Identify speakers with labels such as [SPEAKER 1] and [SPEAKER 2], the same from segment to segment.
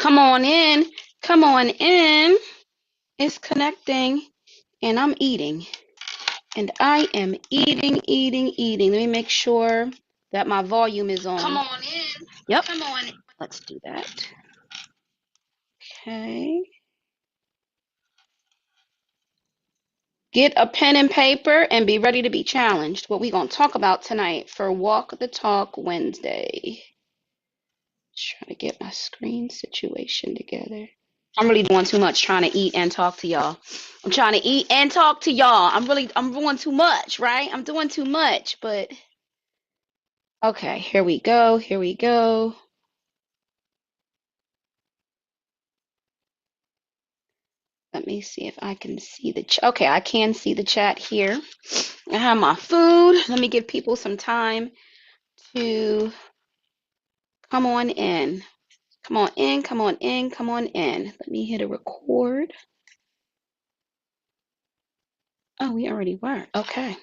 [SPEAKER 1] Come on in. Come on in. It's connecting and I'm eating. And I am eating. Let me make sure that my volume is on.
[SPEAKER 2] Come on in.
[SPEAKER 1] Yep.
[SPEAKER 2] Come on in.
[SPEAKER 1] Let's do that. Okay. Get a pen and paper and be ready to be challenged. What we going to talk about tonight for Walk the Talk Wednesday. Trying to get my screen situation together. I'm really doing too much trying to eat and talk to y'all. I'm trying to eat and talk to y'all. I'm doing too much, right? I'm doing too much, but okay, here we go. Here we go. Let me see if I can see the chat. Okay, I can see the chat here. I have my food. Let me give people some time to come on in. Come on in, come on in, come on in. Let me hit a record. Oh, we already were. Okay.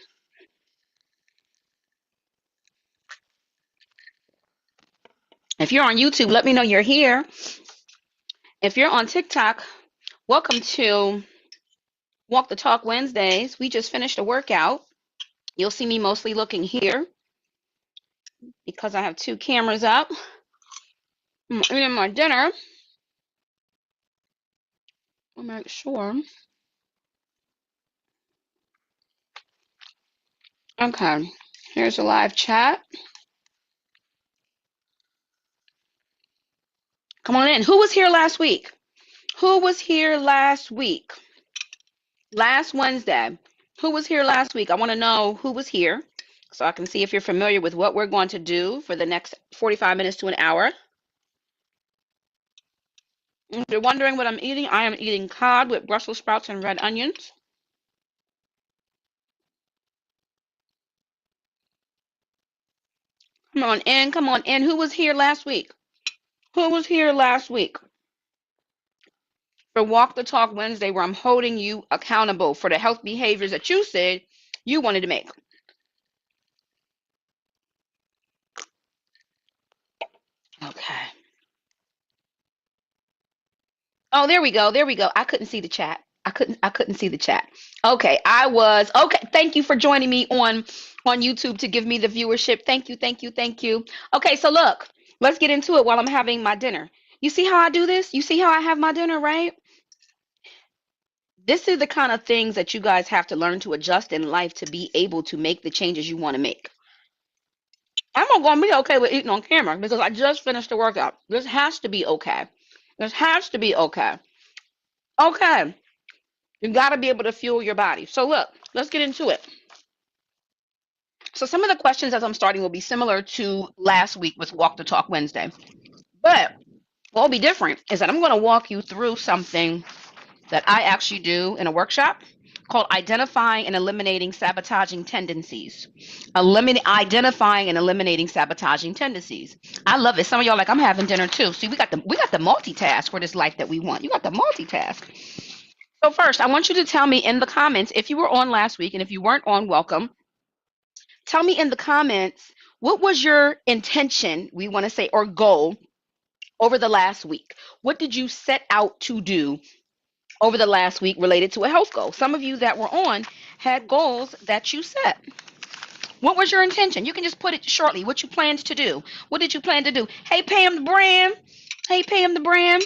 [SPEAKER 1] If you're on YouTube, let me know you're here. If you're on TikTok, welcome to Walk the Talk Wednesdays. We just finished a workout. You'll see me mostly looking here because I have two cameras up. I'm eating my dinner. I'll make sure. Okay, here's a live chat. Come on in. Who was here last week? Who was here last week? Last Wednesday. Who was here last week? I want to know who was here so I can see if you're familiar with what we're going to do for the next 45 minutes to an hour. If you're wondering what I'm eating, I am eating cod with Brussels sprouts and red onions. Come on in, come on in. Who was here last week? Who was here last week for Walk the Talk Wednesday, where I'm holding you accountable for the health behaviors that you said you wanted to make? Okay. Oh, there we go. There we go. I couldn't see the chat. I couldn't see the chat. Okay, okay. Thank you for joining me on YouTube to give me the viewership. Thank you, thank you, thank you. Okay, so look, let's get into it while I'm having my dinner. You see how I do this? You see how I have my dinner, right? This is the kind of things that you guys have to learn to adjust in life to be able to make the changes you want to make. I'm not going to be okay with eating on camera because I just finished the workout. This has to be okay. This has to be okay. Okay. You got to be able to fuel your body. So look, let's get into it. So some of the questions as I'm starting will be similar to last week with Walk the Talk Wednesday. But what will be different is that I'm going to walk you through something that I actually do in a workshop called Identifying and Eliminating Sabotaging Tendencies. Identifying and eliminating sabotaging tendencies. I love it. Some of y'all like, I'm having dinner too. See, we got the multitask for this life that we want. You got the multitask. So first, I want you to tell me in the comments if you were on last week, and if you weren't on, welcome. Tell me in the comments, what was your intention, we want to say, or goal over the last week? What did you set out to do over the last week related to a health goal? Some of you that were on had goals that you set. What was your intention? You can just put it shortly. What you planned to do. What did you plan to do? Hey, Pam the Brand. Hey, Pam the Brand.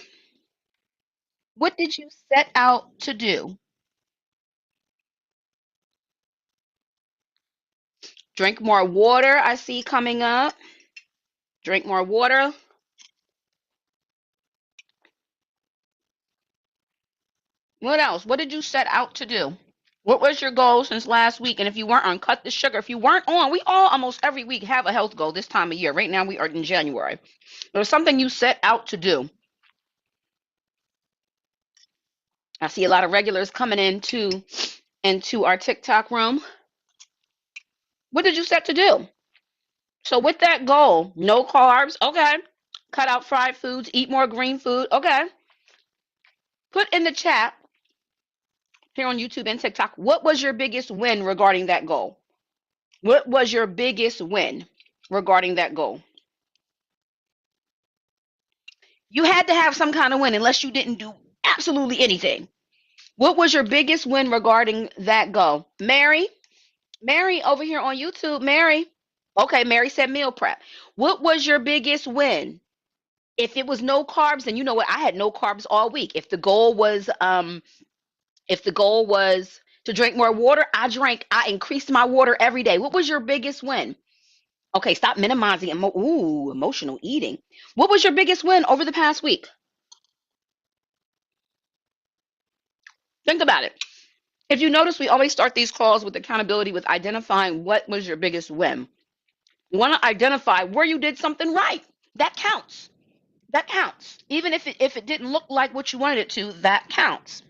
[SPEAKER 1] What did you set out to do? Drink more water, I see coming up. Drink more water. What else? What did you set out to do? What was your goal since last week? And if you weren't on, cut the sugar. If you weren't on, we all almost every week have a health goal this time of year. Right now we are in January. There's something you set out to do. I see a lot of regulars coming into our TikTok room. What did you set to do? So with that goal, no carbs, okay. Cut out fried foods, eat more green food, okay. Put in the chat here on YouTube and TikTok, what was your biggest win regarding that goal? What was your biggest win regarding that goal? You had to have some kind of win unless you didn't do absolutely anything. What was your biggest win regarding that goal? Mary over here on YouTube, Mary. Okay, Mary said meal prep. What was your biggest win? If it was no carbs, then you know what? I had no carbs all week. If the goal was to drink more water, I increased my water every day. What was your biggest win? Okay, stop minimizing emotional eating. What was your biggest win over the past week? Think about it. If you notice, we always start these calls with accountability with identifying what was your biggest win. You want to identify where you did something right. That counts. That counts. Even if it didn't look like what you wanted it to, that counts.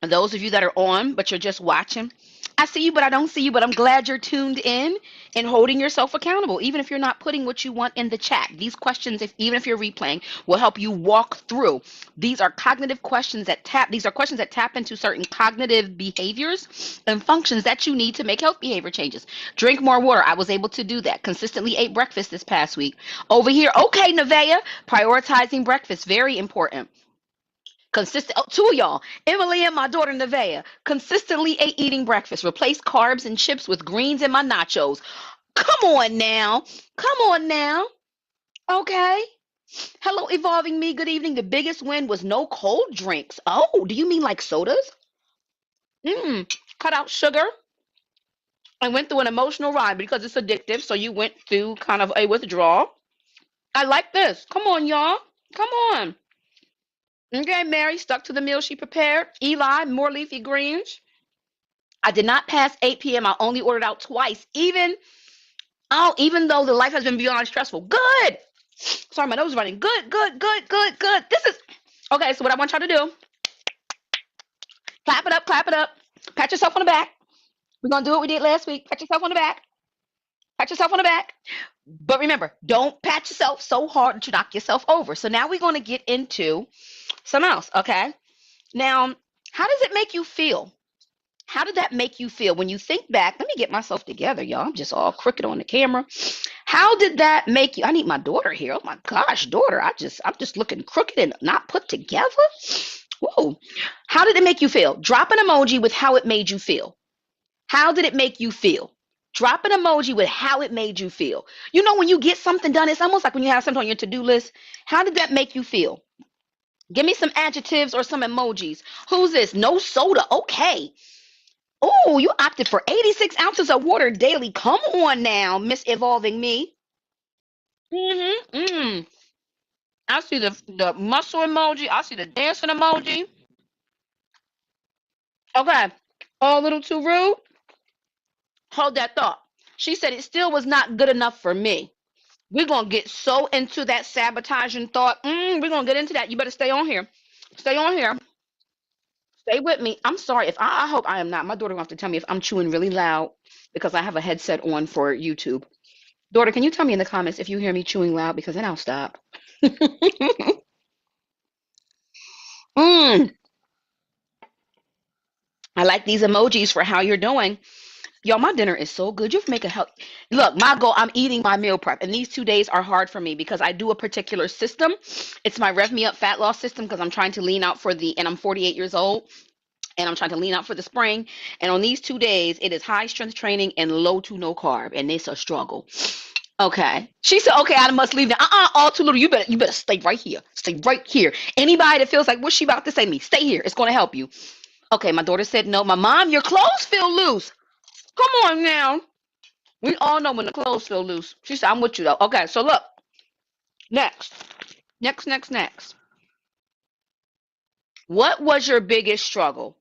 [SPEAKER 1] And those of you that are on, but you're just watching, I see you, but I don't see you, but I'm glad you're tuned in and holding yourself accountable, even if you're not putting what you want in the chat. These questions, even if you're replaying, will help you walk through. These are questions that tap into certain cognitive behaviors and functions that you need to make health behavior changes. Drink more water. I was able to do that. Consistently ate breakfast this past week. Over here, okay, Nevaeh, prioritizing breakfast, very important. Consistent, oh, two of y'all, Emily and my daughter Nevaeh, consistently ate eating breakfast. Replace carbs and chips with greens in my nachos. Come on now. Come on now. Okay. Hello, evolving me. Good evening. The biggest win was no cold drinks. Oh, do you mean like sodas? Cut out sugar and went through an emotional ride because it's addictive. So you went through kind of a withdrawal. I like this. Come on, y'all. Come on. Okay, Mary stuck to the meal she prepared. Eli, more leafy greens. I did not pass 8 p.m. I only ordered out twice, even though the life has been beyond stressful. Good. Sorry, my nose is running. Good, good, good, good, good. This is okay. So what I want y'all to do, clap it up, clap it up. Pat yourself on the back. We're gonna do what we did last week. Pat yourself on the back. Pat yourself on the back. But remember, don't pat yourself so hard that you knock yourself over. So now we're gonna get into something else, okay? Now, how does it make you feel? How did that make you feel when you think back? Let me get myself together, y'all. I'm just all crooked on the camera. How did that make you? I need my daughter here. Oh my gosh, daughter, I'm just looking crooked and not put together. Whoa. How did it make you feel? Drop an emoji with how it made you feel. How did it make you feel? Drop an emoji with how it made you feel. You know, when you get something done, it's almost like when you have something on your to-do list. How did that make you feel? Give me some adjectives or some emojis. Who's this? No soda. Okay. Oh, you opted for 86 ounces of water daily. Come on now, Miss Evolving Me. I see the muscle emoji. I see the dancing emoji. Okay. Oh, a little too rude. Hold that thought. She said it still was not good enough for me. We're going to get so into that sabotaging thought. We're going to get into that. You better stay on here. Stay on here. Stay with me. I'm sorry if I hope I am not. My daughter will have to tell me if I'm chewing really loud because I have a headset on for YouTube. Daughter, can you tell me in the comments if you hear me chewing loud because then I'll stop. mm, I like these emojis for how you're doing. Y'all, my dinner is so good. You have to make a help. Look, my goal, I'm eating my meal prep. And these 2 days are hard for me because I do a particular system. It's my Rev Me Up fat loss system because I'm trying to lean out and I'm 48 years old. And I'm trying to lean out for the spring. And on these 2 days, it is high strength training and low to no carb. And it's a struggle. Okay. She said, okay, I must leave now. All too little. You better stay right here. Stay right here. Anybody that feels like what's she about to say to me, stay here. It's going to help you. Okay, my daughter said no. My mom, your clothes feel loose. Come on now. We all know when the clothes feel loose. She said, I'm with you though. Okay, so look. Next. Next. What was your biggest struggle?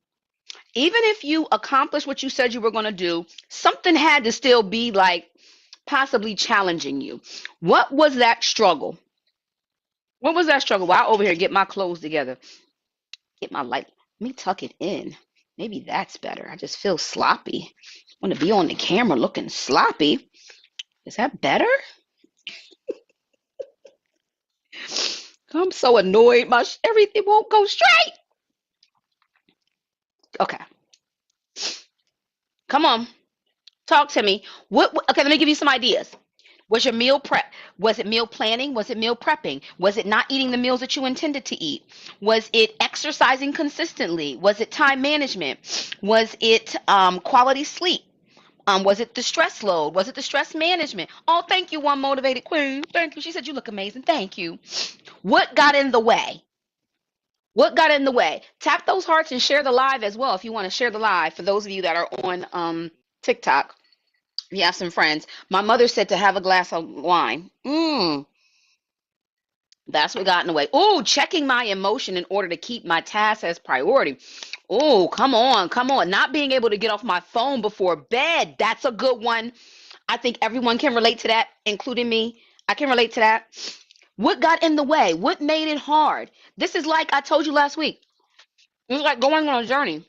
[SPEAKER 1] Even if you accomplished what you said you were going to do, something had to still be like possibly challenging you. What was that struggle? What was that struggle? Well, I over here get my clothes together. Get my light. Let me tuck it in. Maybe that's better. I just feel sloppy. I want to be on the camera looking sloppy. Is that better? I'm so annoyed. Everything won't go straight. Okay. Come on. Talk to me. Okay, let me give you some ideas. Was your meal prep? Was it meal planning? Was it meal prepping? Was it not eating the meals that you intended to eat? Was it exercising consistently? Was it time management? Was it quality sleep? Was it the stress load? Was it the stress management? Oh, thank you, one motivated queen. Thank you. She said you look amazing. Thank you. What got in the way? What got in the way? Tap those hearts and share the live as well if you want to share the live. For those of you that are on TikTok, if you have some friends. My mother said to have a glass of wine. That's what got in the way. Oh, checking my emotion in order to keep my task as priority. Oh, come on, come on. Not being able to get off my phone before bed. That's a good one. I think everyone can relate to that, including me. I can relate to that. What got in the way? What made it hard? This is like I told you last week. It's like going on a journey,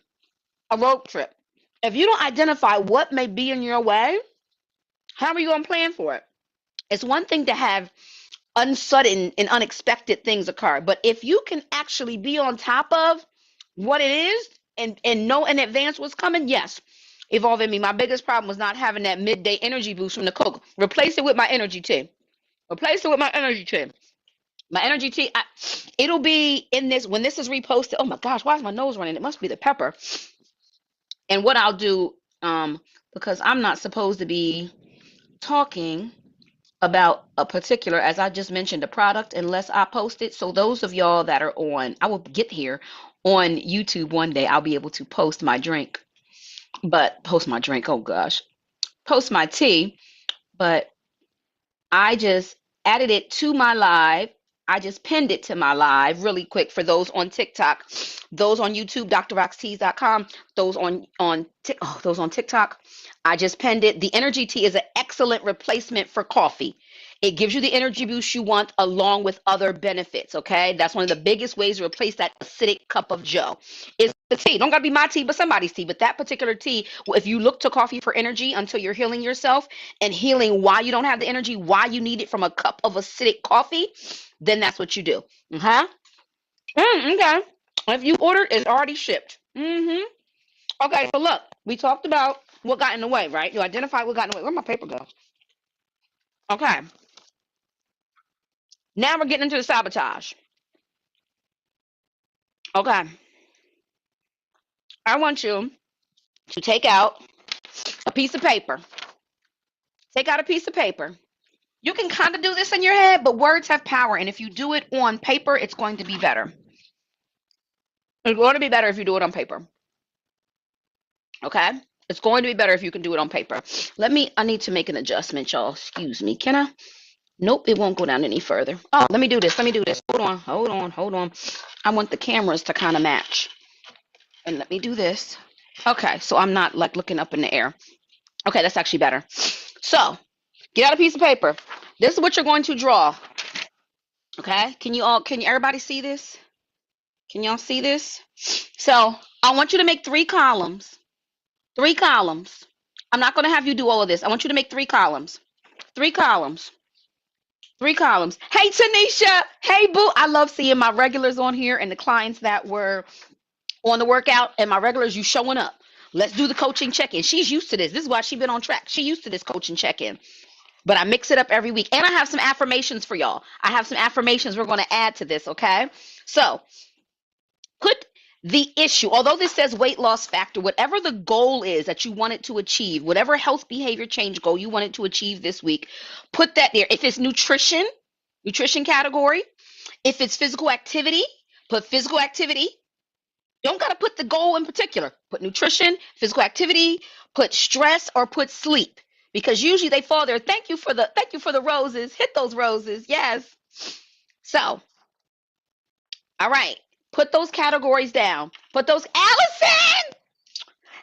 [SPEAKER 1] a road trip. If you don't identify what may be in your way, how are you going to plan for it? It's one thing to have unsudden and unexpected things occur, but if you can actually be on top of what it is and know in advance what's coming, yes. Evolve in me. My biggest problem was not having that midday energy boost from the Coke. Replace it with my energy tea. Replace it with my energy tea. My energy tea, it'll be in this, when this is reposted. Oh my gosh, why is my nose running? It must be the pepper. And what I'll do, because I'm not supposed to be talking about a particular, as I just mentioned, a product unless I post it. So those of y'all that are on, I will get here on YouTube one day. I'll be able to post my drink, oh gosh, post my tea. But I just added it to my live. I just pinned it to my live really quick for those on TikTok, those on YouTube, drroxteas.com, those on TikTok. I just pinned it. The energy tea is an excellent replacement for coffee. It gives you the energy boost you want along with other benefits, okay? That's one of the biggest ways to replace that acidic cup of joe is the tea. Don't gotta be my tea, but somebody's tea. But that particular tea, if you look to coffee for energy until you're healing yourself and healing why you don't have the energy, why you need it from a cup of acidic coffee, then that's what you do. Okay. If you ordered, it's already shipped. Okay, so look, we talked about what got in the way, right? You identify what got in the way. Where'd my paper go? Okay. Now we're getting into the sabotage. Okay. I want you to take out a piece of paper. Take out a piece of paper. You can kind of do this in your head, but words have power. And if you do it on paper, it's going to be better. It's going to be better if you do it on paper. Okay? It's going to be better if you can do it on paper. I need to make an adjustment, y'all. Excuse me. Can I? Nope, it won't go down any further. Oh, let me do this. Hold on. I want the cameras to kind of match. And let me do this. Okay, so I'm not like looking up in the air. Okay, that's actually better. So, get out a piece of paper. This is what you're going to draw. Okay? Can everybody see this? Can y'all see this? So, I want you to make 3 columns. 3 columns. I'm not going to have you do all of this. I want you to make 3 columns. 3 columns. 3 columns. Hey, Tanisha. Hey, Boo. I love seeing my regulars on here and the clients that were on the workout and my regulars, you showing up. Let's do the coaching check-in. She's used to this. This is why she's been on track. She used to this coaching check-in. But I mix it up every week. And I have some affirmations for y'all. I have some affirmations we're going to add to this, okay? So, put the issue, although this says weight loss factor, whatever the goal is that you want it to achieve, whatever health behavior change goal you want it to achieve this week, put that there. If it's nutrition category. If it's physical activity, put physical activity. Don't got to put the goal in particular. Put nutrition, physical activity, put stress, or put sleep. Because usually they fall there. Thank you for the roses. Hit those roses. Yes. So, all right. Put those categories down. Put those. Allison!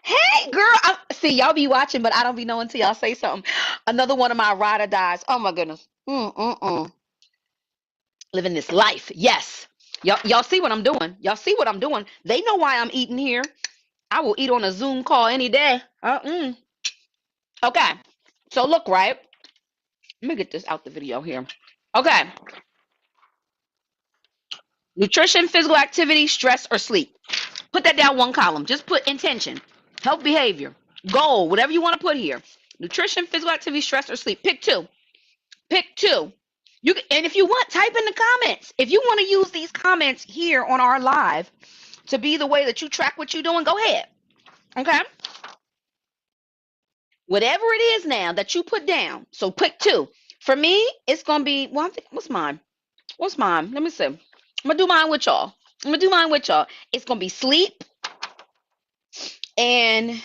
[SPEAKER 1] Hey, girl. See, y'all be watching, but I don't be knowing till y'all say something. Another one of my ride or dies. Oh, my goodness. Living this life. Yes. Y'all see what I'm doing. Y'all see what I'm doing. They know why I'm eating here. I will eat on a Zoom call any day. Okay. So look, right? Let me get this out the video here. Okay. Nutrition, physical activity, stress, or sleep. Put that down 1 column. Just put intention, health behavior, goal, whatever you want to put here. Nutrition, physical activity, stress, or sleep. Pick 2. Pick two. And if you want, type in the comments. If you want to use these comments here on our live to be the way that you track what you're doing, go ahead. Okay? Whatever it is now that you put down. So pick two. For me, it's gonna be, well, what's mine? What's mine? Let me see. I'm gonna do mine with y'all. It's gonna be sleep and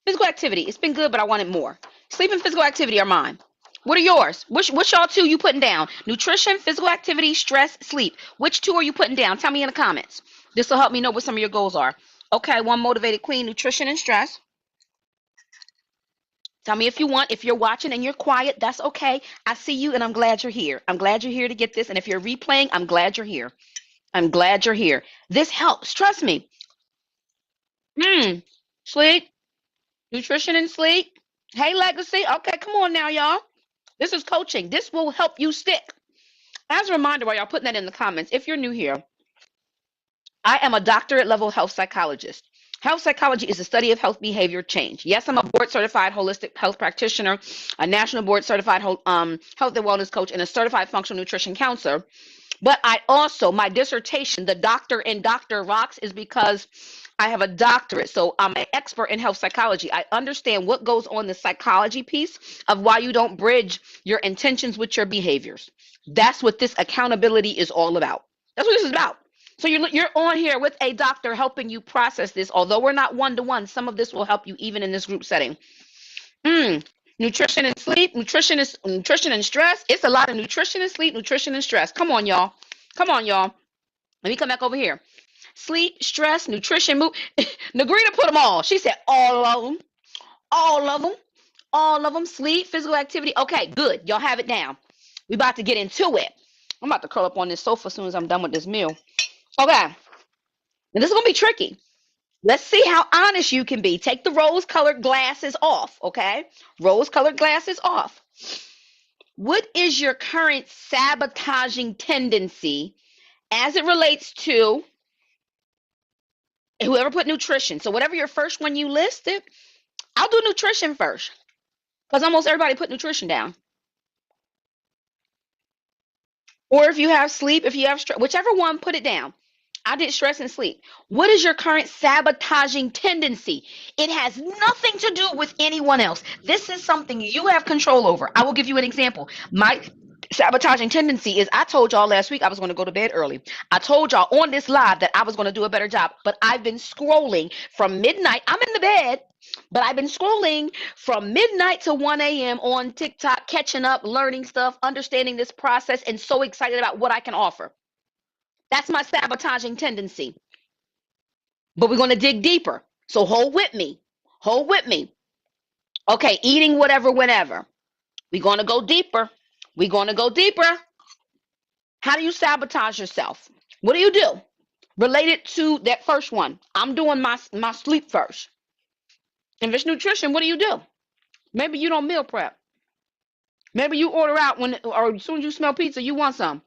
[SPEAKER 1] physical activity. It's been good, but I wanted more. Sleep and physical activity are mine. What are yours? Which y'all two you putting down? Nutrition, physical activity, stress, sleep. Which two are you putting down? Tell me in the comments. This will help me know what some of your goals are. Okay, one motivated queen, nutrition and stress. Tell me if you want. If you're watching and you're quiet, that's okay. I see you and I'm glad you're here. I'm glad you're here to get this. And if you're replaying, I'm glad you're here. I'm glad you're here. This helps. Trust me. Sleep, nutrition and sleep. Hey, Legacy. Okay, come on now, y'all. This is coaching. This will help you stick. As a reminder, while y'all putting that in the comments, if you're new here, I am a doctorate level health psychologist. Health psychology is the study of health behavior change. Yes, I'm a board certified holistic health practitioner, a national board certified health and wellness coach, and a certified functional nutrition counselor. But I also, my dissertation, the doctor in Dr. Rocks, is because I have a doctorate. So I'm an expert in health psychology. I understand what goes on the psychology piece of why you don't bridge your intentions with your behaviors. That's what this accountability is all about. That's what this is about. So you're on here with a doctor helping you process this. Although we're not one-to-one, some of this will help you even in this group setting. Nutrition and sleep, nutrition and stress. It's a lot of nutrition and sleep, nutrition and stress. Come on, y'all. Come on, y'all. Let me come back over here. Sleep, stress, nutrition, move. Negrita put them all. She said all of them. All of them. All of them. Sleep, physical activity. Okay, good. Y'all have it down. We about to get into it. I'm about to curl up on this sofa as soon as I'm done with this meal. Okay. And this is going to be tricky. Let's see how honest you can be. Take the rose-colored glasses off, okay? Rose-colored glasses off. What is your current sabotaging tendency as it relates to whoever put nutrition? So whatever your first one you listed, I'll do nutrition first because almost everybody put nutrition down. Or if you have sleep, if you have stress, whichever one, put it down. I did stress and sleep. What is your current sabotaging tendency? It has nothing to do with anyone else. This is something you have control over. I will give you an example. My sabotaging tendency is I told y'all last week I was going to go to bed early. I told y'all on this live that I was going to do a better job, but I've been scrolling from midnight. I'm in the bed, but I've been scrolling from midnight to 1 a.m. on TikTok, catching up, learning stuff, understanding this process, and so excited about what I can offer. That's my sabotaging tendency. But we're going to dig deeper. So hold with me. Hold with me. Okay, eating whatever, whenever. We're going to go deeper. We're going to go deeper. How do you sabotage yourself? What do? Related to that first one. I'm doing my sleep first. If it's nutrition, what do? Maybe you don't meal prep. Maybe you order out or as soon as you smell pizza, you want some.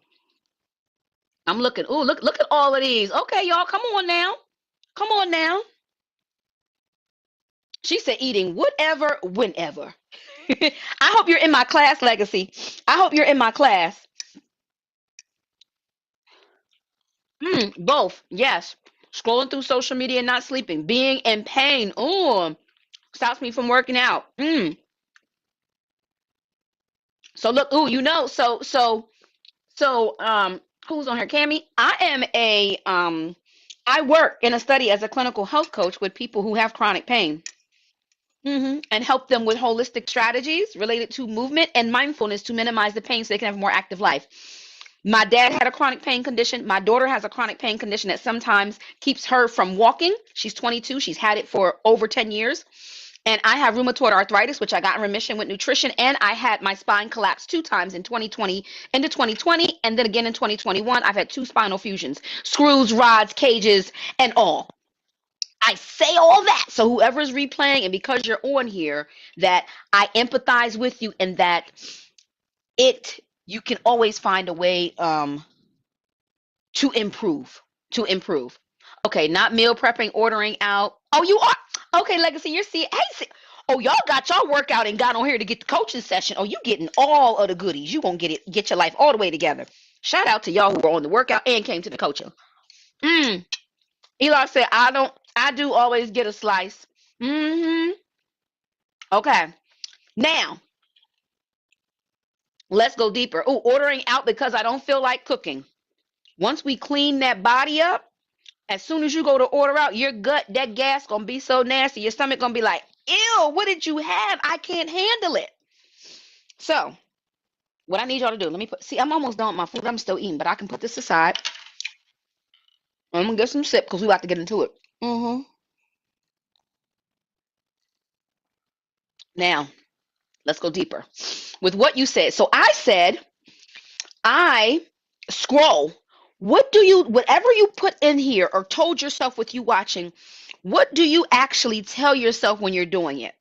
[SPEAKER 1] I'm looking. Ooh, look at all of these. Okay, y'all, come on now. Come on now. She said eating whatever, whenever. I hope you're in my class, Legacy. I hope you're in my class. Both. Yes. Scrolling through social media and not sleeping. Being in pain. Ooh. Stops me from working out. So look, ooh, who's on here? Cammy? I work in a study as a clinical health coach with people who have chronic pain. And help them with holistic strategies related to movement and mindfulness to minimize the pain so they can have a more active life. My dad had a chronic pain condition. My daughter has a chronic pain condition that sometimes keeps her from walking. She's 22. She's had it for over 10 years. And I have rheumatoid arthritis, which I got in remission with nutrition. And I had my spine collapse 2 times in 2020 into 2020. And then again in 2021, I've had 2 spinal fusions, screws, rods, cages, and all. I say all that so whoever's replaying and because you're on here, that I empathize with you and that you can always find a way to improve. Okay, not meal prepping, ordering out. Oh, you are. Okay, Legacy, you're seeing. Hey, oh, y'all got y'all workout and got on here to get the coaching session. Oh, you getting all of the goodies. You gonna get your life all the way together. Shout out to y'all who were on the workout and came to the coaching. Mm. Eli said, I don't. I do always get a slice. Mm-hmm. Okay. Now let's go deeper. Oh, ordering out because I don't feel like cooking. Once we clean that body up, as soon as you go to order out, your gut, that gas gonna be so nasty. Your stomach gonna be like, ew, what did you have? I can't handle it. So what I need y'all to do, let me put, see, I'm almost done with my food. I'm still eating, but I can put this aside. I'm gonna get some sip because we about to get into it. Now, let's go deeper with what you said. So I said, I scroll. Whatever you put in here or told yourself with you watching, what do you actually tell yourself when you're doing it?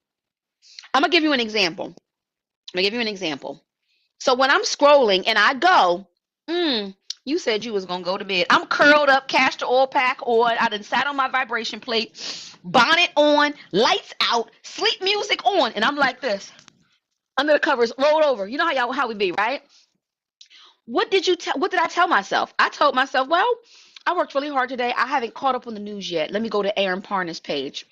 [SPEAKER 1] I'm gonna give you an example. So when I'm scrolling and I go, you said you was gonna go to bed. I'm curled up, castor oil pack on. I done sat on my vibration plate, bonnet on, lights out, sleep music on, and I'm like this, under the covers, rolled over. You know how we be, right? What did I tell myself? I told myself, well, I worked really hard today. I haven't caught up on the news yet. Let me go to Aaron Parna's page.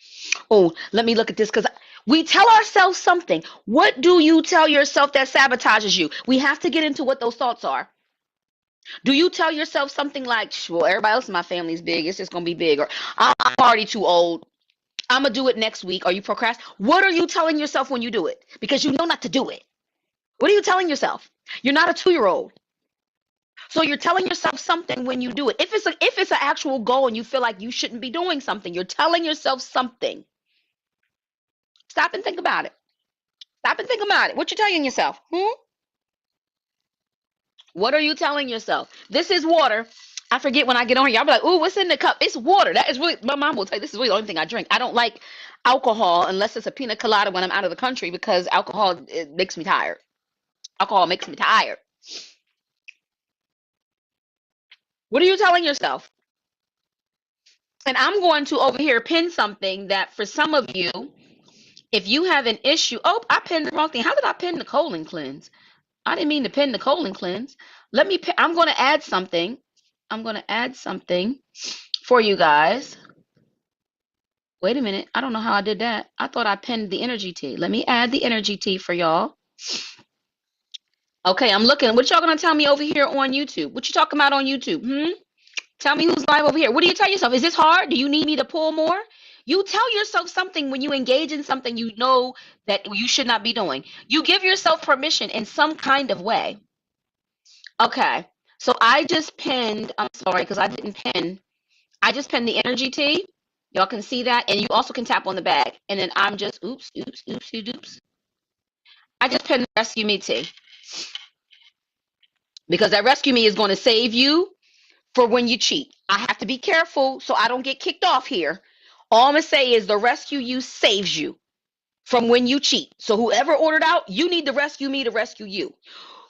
[SPEAKER 1] Oh, let me look at this because we tell ourselves something. What do you tell yourself that sabotages you? We have to get into what those thoughts are. Do you tell yourself something like, well, everybody else in my family is big. It's just going to be big. Or I'm already too old. I'm going to do it next week. Or you procrastinate. What are you telling yourself when you do it? Because you know not to do it. What are you telling yourself? You're not a 2-year-old. So you're telling yourself something when you do it. If it's an actual goal and you feel like you shouldn't be doing something, you're telling yourself something. Stop and think about it. What you telling yourself? What are you telling yourself? This is water. I forget when I get on here. Y'all be like, ooh, what's in the cup? It's water. That is really, my mom will tell you, this is really the only thing I drink. I don't like alcohol unless it's a pina colada when I'm out of the country because alcohol, it makes me tired. Alcohol makes me tired. What are you telling yourself? And I'm going to over here pin something that for some of you, if you have an issue, oh, I pinned the wrong thing. How did I pin the colon cleanse? I didn't mean to pin the colon cleanse. I'm going to add something. For you guys. Wait a minute. I don't know how I did that. I thought I pinned the energy tea. Let me add the energy tea for y'all. Okay, I'm looking. What y'all going to tell me over here on YouTube? What you talking about on YouTube? Tell me who's live over here. What do you tell yourself? Is this hard? Do you need me to pull more? You tell yourself something when you engage in something you know that you should not be doing. You give yourself permission in some kind of way. Okay. So I just pinned, I'm sorry, because I didn't pin. I just pinned the energy tea. Y'all can see that. And you also can tap on the bag. And then I'm just, oops. I just pinned the Rescue Me tea. Because that Rescue Me is going to save you for when you cheat. I have to be careful so I don't get kicked off here. All I'm going to say is the Rescue You saves you from when you cheat. So whoever ordered out, you need the Rescue Me to rescue you.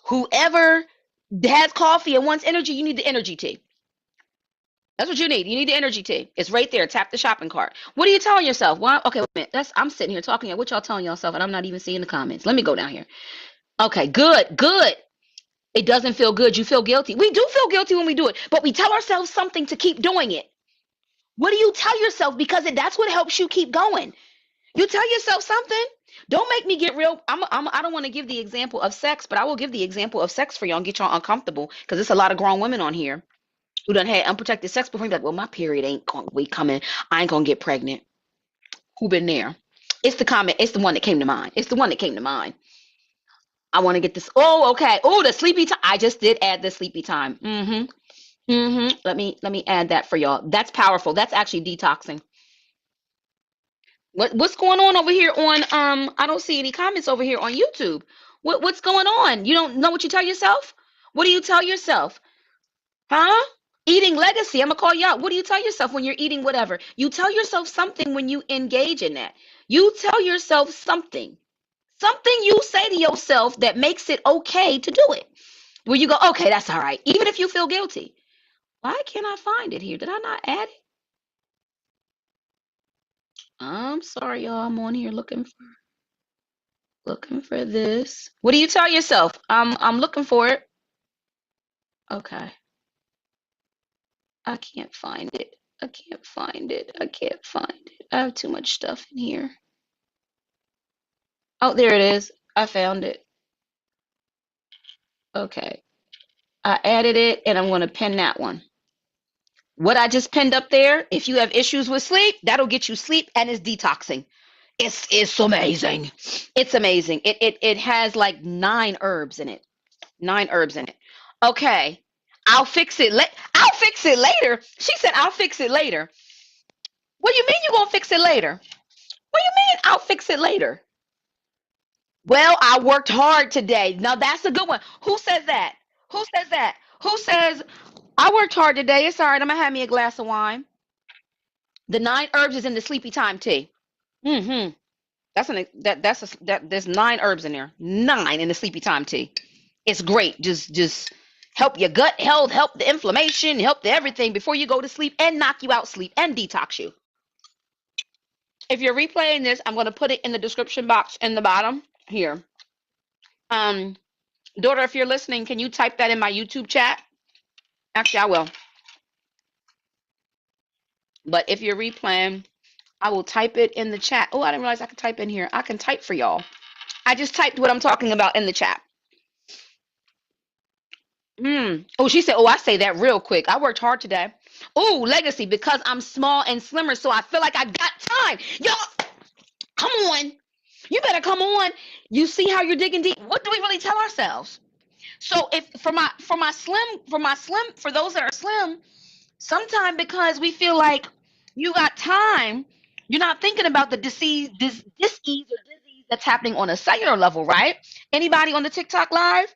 [SPEAKER 1] Whoever has coffee and wants energy, you need the energy tea. That's what you need. You need the energy tea. It's right there. Tap the shopping cart. What are you telling yourself? Well, okay, wait a minute. I'm sitting here talking. What y'all telling yourself? And I'm not even seeing the comments. Let me go down here. Okay, good. It doesn't feel good. You feel guilty. We do feel guilty when we do it, but we tell ourselves something to keep doing it. What do you tell yourself? Because that's what helps you keep going. You tell yourself something. Don't make me get real. I don't want to give the example of sex, but I will give the example of sex for y'all and get y'all uncomfortable because there's a lot of grown women on here who done had unprotected sex before. You're like, well, my period ain't going to be coming. I ain't going to get pregnant. Who been there? It's the comment. It's the one that came to mind. I want to get this. Oh, okay. Oh, the sleepy time. I just did add the sleepy time. Let me add that for y'all. That's powerful. That's actually detoxing. What's going on over here on I don't see any comments over here on YouTube. What's going on? You don't know what you tell yourself? What do you tell yourself? Huh? Eating legacy. I'm gonna call you out. What do you tell yourself when you're eating whatever? You tell yourself something when you engage in that. You tell yourself something. Something you say to yourself that makes it okay to do it. Where you go, okay, that's all right. Even if you feel guilty. Why can't I find it here? Did I not add it? I'm sorry, y'all. I'm on here looking for this. What do you tell yourself? I'm looking for it. Okay. I can't find it. I can't find it. I can't find it. I have too much stuff in here. Oh, there it is. I found it. Okay. I added it and I'm going to pin that one. What I just pinned up there, if you have issues with sleep, that'll get you sleep and it's detoxing. It's amazing. It's amazing. It has like 9 herbs in it. 9 herbs in it. Okay. I'll fix it later. She said I'll fix it later. What do you mean you gonna fix it later? What do you mean I'll fix it later? Well, I worked hard today. Now that's a good one. Who says that? Who says that? Who says I worked hard today? It's all right. I'm gonna have me a glass of wine. The 9 herbs is in the sleepy time tea. Mm-hmm. There's 9 herbs in there. 9 in the sleepy time tea. It's great. Just help your gut health, help the inflammation, help the everything before you go to sleep and knock you out sleep and detox you. If you're replaying this, I'm gonna put it in the description box in the bottom here. Um, daughter, if you're listening, can you type that in my YouTube chat? Actually, I will. But if you're replaying, I will type it in the chat. Oh, I didn't realize I could type in here. I can type for y'all. I just typed what I'm talking about in the chat. Oh, she said, oh, I say that real quick. I worked hard today. Oh, legacy, because I'm small and slimmer, so I feel like I got time. Y'all, come on. You better come on. You see how you're digging deep. What do we really tell ourselves? So if for those that are slim, sometimes because we feel like you got time, you're not thinking about the disease that's happening on a cellular level, right? Anybody on the TikTok live?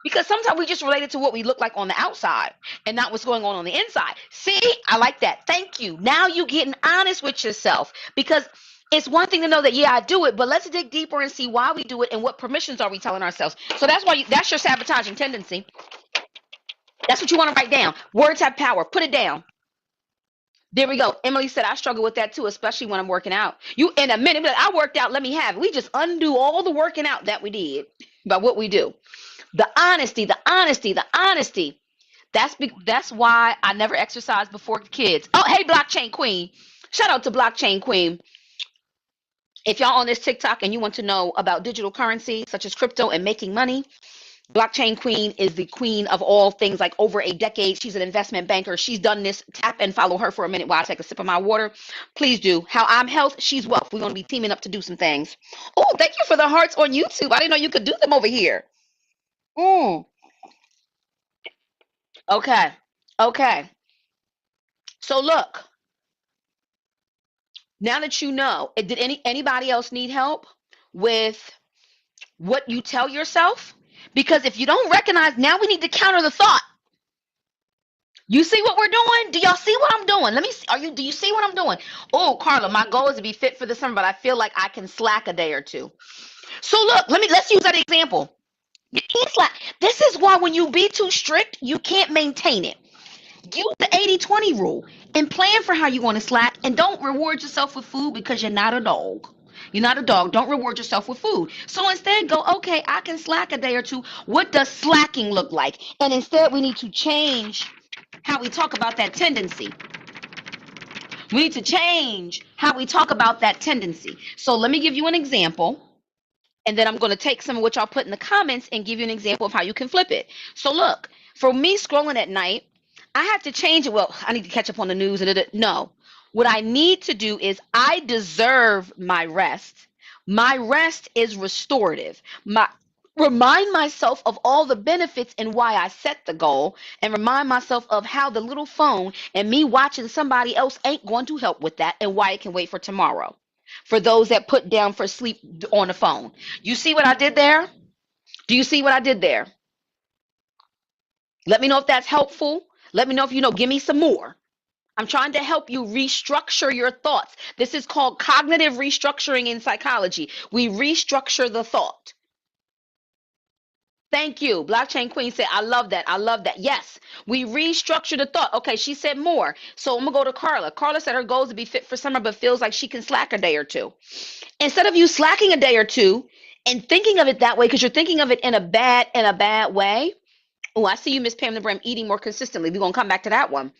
[SPEAKER 1] Because sometimes we just relate it to what we look like on the outside and not what's going on the inside. See, I like that. Thank you. Now you getting honest with yourself, because it's one thing to know that, yeah, I do it, but let's dig deeper and see why we do it and what permissions are we telling ourselves. So that's why that's your sabotaging tendency. That's what you want to write down. Words have power. Put it down. There we go. Emily said, I struggle with that too, especially when I'm working out. You in a minute, I worked out, let me have it. We just undo all the working out that we did by what we do. The honesty, the honesty, the honesty. That's why I never exercised before kids. Oh, hey, Blockchain Queen. Shout out to Blockchain Queen. If y'all on this TikTok and you want to know about digital currency, such as crypto and making money, Blockchain Queen is the queen of all things, like over a decade. She's an investment banker. She's done this. Tap and follow her for a minute while I take a sip of my water. Please do. How I'm health, she's wealth. We're going to be teaming up to do some things. Oh, thank you for the hearts on YouTube. I didn't know you could do them over here. Okay. Okay. So look, now that you know, did anybody else need help with what you tell yourself? Because if you don't recognize, now we need to counter the thought. You see what we're doing? Do y'all see what I'm doing? Let me see. Do you see what I'm doing? Oh, Carla, my goal is to be fit for the summer, but I feel like I can slack a day or two. So look, let's use that example. You can't slack. This is why when you be too strict, you can't maintain it. Use the 80-20 rule and plan for how you want to slack, and don't reward yourself with food because you're not a dog. You're not a dog. Don't reward yourself with food. So instead go, okay, I can slack a day or two. What does slacking look like? And instead we need to change how we talk about that tendency. We need to change how we talk about that tendency. So let me give you an example. And then I'm going to take some of what y'all put in the comments and give you an example of how you can flip it. So look, for me scrolling at night, I have to change it. Well, I need to catch up on the news. No, what I need to do is I deserve my rest. My rest is restorative. Remind myself of all the benefits and why I set the goal, and remind myself of how the little phone and me watching somebody else ain't going to help with that, and why it can wait for tomorrow. For those that put down for sleep on the phone. You see what I did there? Do you see what I did there? Let me know if that's helpful. Let me know if you know, give me some more. I'm trying to help you restructure your thoughts. This is called cognitive restructuring in psychology. We restructure the thought. Thank you. Blockchain Queen said, I love that. I love that. Yes, we restructure the thought. Okay, she said more. So I'm going to go to Carla. Carla said her goal is to be fit for summer, but feels like she can slack a day or two. Instead of you slacking a day or two and thinking of it that way, because you're thinking of it in a bad way. Oh, I see you, Miss Pam the Bram, eating more consistently. We're going to come back to that one.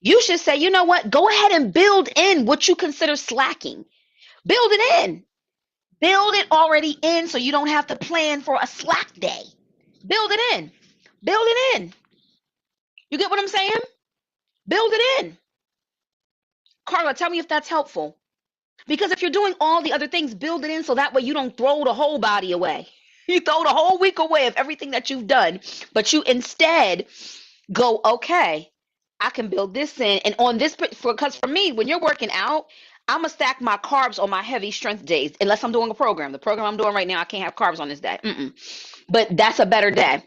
[SPEAKER 1] You should say, you know what? Go ahead and build in what you consider slacking. Build it in. Build it already in so you don't have to plan for a slack day. Build it in. Build it in. You get what I'm saying? Build it in. Carla, tell me if that's helpful. Because if you're doing all the other things, build it in so that way you don't throw the whole body away. You throw the whole week away of everything that you've done, but you instead go, okay, I can build this in. And on this, because for me, when you're working out, I'm gonna stack my carbs on my heavy strength days, unless I'm doing a program. The program I'm doing right now, I can't have carbs on this day. But that's a better day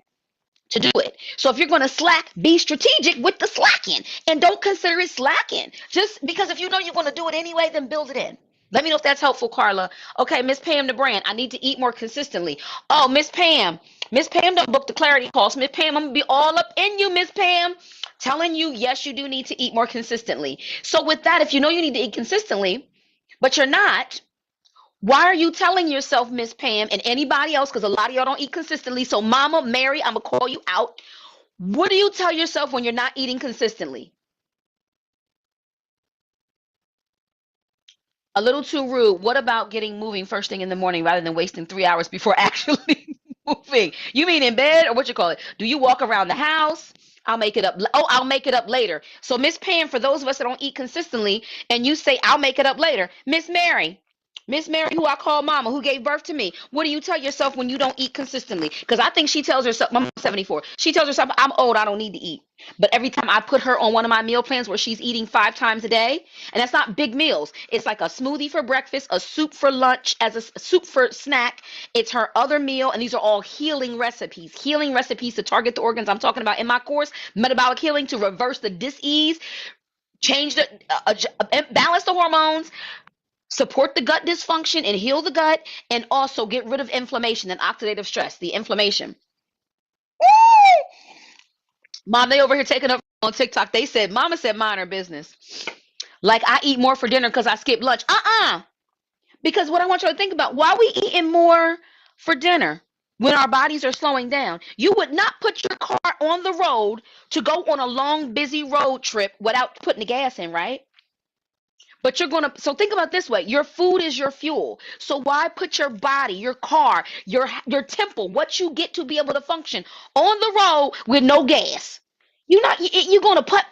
[SPEAKER 1] to do it. So if you're going to slack, be strategic with the slacking and don't consider it slacking. Just because if you know you're going to do it anyway, then build it in. Let me know if that's helpful, Carla. Okay, Miss Pam the brand. I need to eat more consistently. Oh, Miss Pam. Miss Pam don't book the clarity calls. Miss Pam, I'm going to be all up in you, Miss Pam. Telling you, yes, you do need to eat more consistently. So with that, if you know you need to eat consistently, but you're not, why are you telling yourself, Miss Pam, and anybody else, because a lot of y'all don't eat consistently. So Mama, Mary, I'm going to call you out. What do you tell yourself when you're not eating consistently? A little too rude. What about getting moving first thing in the morning rather than wasting 3 hours before actually moving? You mean in bed or what you call it? Do you walk around the house? I'll make it up. Oh, I'll make it up later. So Miss Pam, for those of us that don't eat consistently, and you say I'll make it up later, Miss Mary, who I call Mama, who gave birth to me. What do you tell yourself when you don't eat consistently? Because I think she tells herself, I'm 74. She tells herself, I'm old, I don't need to eat. But every time I put her on one of my meal plans where she's eating 5 times a day, and that's not big meals. It's like a smoothie for breakfast, a soup for lunch, as a soup for snack. It's her other meal, and these are all healing recipes. Healing recipes to target the organs I'm talking about in my course, metabolic healing, to reverse the dis-ease, change the balance the hormones, support the gut dysfunction and heal the gut, and also get rid of inflammation and oxidative stress, the inflammation. Mom, they over here taking up on TikTok. They said, Mama said mind her business. Like I eat more for dinner because I skip lunch. Because what I want you to think about, why we eating more for dinner when our bodies are slowing down? You would not put your car on the road to go on a long, busy road trip without putting the gas in, right? But you're going to, so think about this way. Your food is your fuel. So why put your body, your car, your temple, what you get to be able to function on the road with no gas? You're going to put,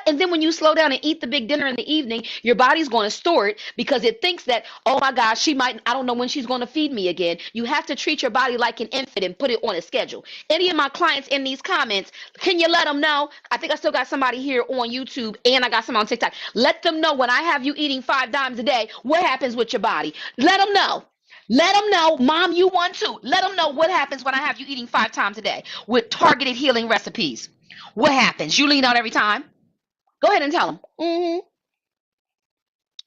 [SPEAKER 1] and then when you slow down and eat the big dinner in the evening, your body's going to store it because it thinks that, oh my gosh, I don't know when she's going to feed me again. You have to treat your body like an infant and put it on a schedule. Any of my clients in these comments, can you let them know? I think I still got somebody here on YouTube and I got some on TikTok. Let them know when I have you eating 5 times a day, what happens with your body? Let them know. Let them know, Mom, you want to. Let them know what happens when I have you eating 5 times a day with targeted healing recipes. What happens? You lean out every time. Go ahead and tell them.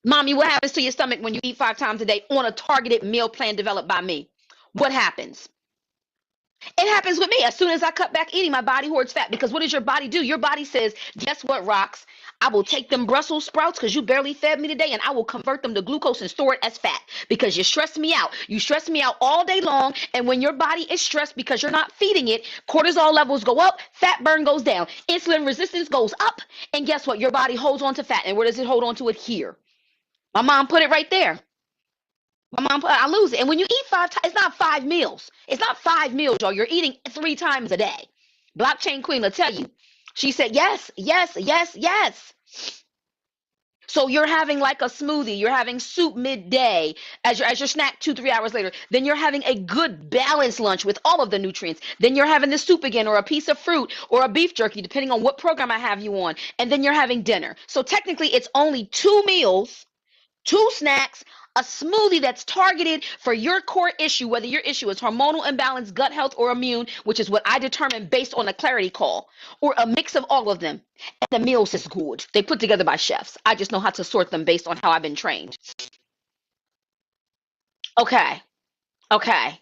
[SPEAKER 1] Mommy, what happens to your stomach when you eat 5 times a day on a targeted meal plan developed by me? What happens? It happens with me. As soon as I cut back eating, my body hoards fat. Because what does your body do? Your body says, guess what, Rocks? I will take them Brussels sprouts because you barely fed me today, and I will convert them to glucose and store it as fat because you stress me out. You stress me out all day long, and when your body is stressed because you're not feeding it, cortisol levels go up, fat burn goes down, insulin resistance goes up, and guess what? Your body holds on to fat. And where does it hold on to it? Here. My mom put it right there. I lose it. And when you eat 5 times, it's not 5 meals. It's not 5 meals, y'all. You're eating 3 times a day. Blockchain Queen will tell you. She said, yes, yes, yes, yes. So you're having like a smoothie. You're having soup midday as your snack 2-3 hours later. Then you're having a good balanced lunch with all of the nutrients. Then you're having the soup again or a piece of fruit or a beef jerky, depending on what program I have you on. And then you're having dinner. So technically it's only 2 meals, 2 snacks, a smoothie that's targeted for your core issue, whether your issue is hormonal imbalance, gut health, or immune, which is what I determine based on a clarity call, or a mix of all of them. And the meals is good. They put together by chefs. I just know how to sort them based on how I've been trained. Okay. Okay.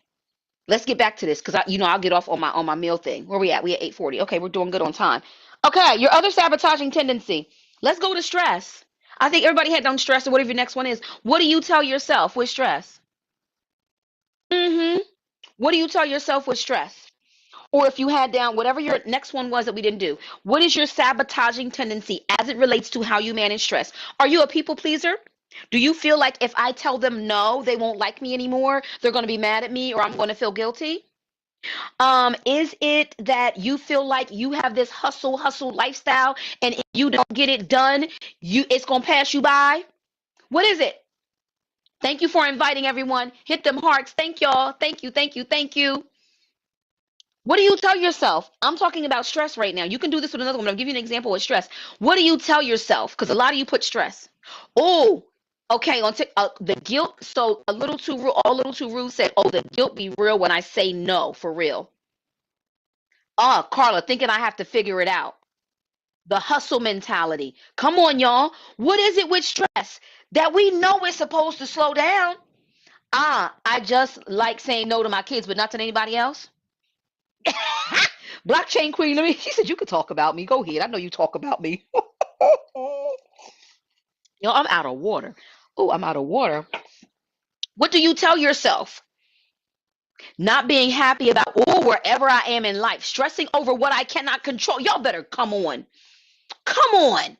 [SPEAKER 1] Let's get back to this because I'll get off on my meal thing. Where we at? We at 8:40. Okay, we're doing good on time. Okay, your other sabotaging tendency. Let's go to stress. I think everybody had done stress or whatever your next one is. What do you tell yourself with stress? Mm-hmm. What do you tell yourself with stress? Or if you had down whatever your next one was that we didn't do, what is your sabotaging tendency as it relates to how you manage stress? Are you a people pleaser? Do you feel like if I tell them no, they won't like me anymore? They're going to be mad at me or I'm going to feel guilty? Is it that you feel like you have this hustle lifestyle and if you don't get it done, it's going to pass you by? What is it? Thank you for inviting everyone. Hit them hearts. Thank y'all. Thank you. Thank you. Thank you. What do you tell yourself? I'm talking about stress right now. You can do this with another one. I'll give you an example with stress. What do you tell yourself? Because a lot of you put stress. Oh, okay. The guilt. So a little too rude. All little too rude said, "Oh, the guilt be real when I say no for real." Ah, Carla, thinking I have to figure it out. The hustle mentality. Come on, y'all. What is it with stress that we know we're supposed to slow down? Ah, I just like saying no to my kids, but not to anybody else. Blockchain queen, she said you could talk about me. Go ahead. I know you talk about me. I'm out of water. Oh, I'm out of water. What do you tell yourself? Not being happy about wherever I am in life, stressing over what I cannot control. Y'all better come on. Come on.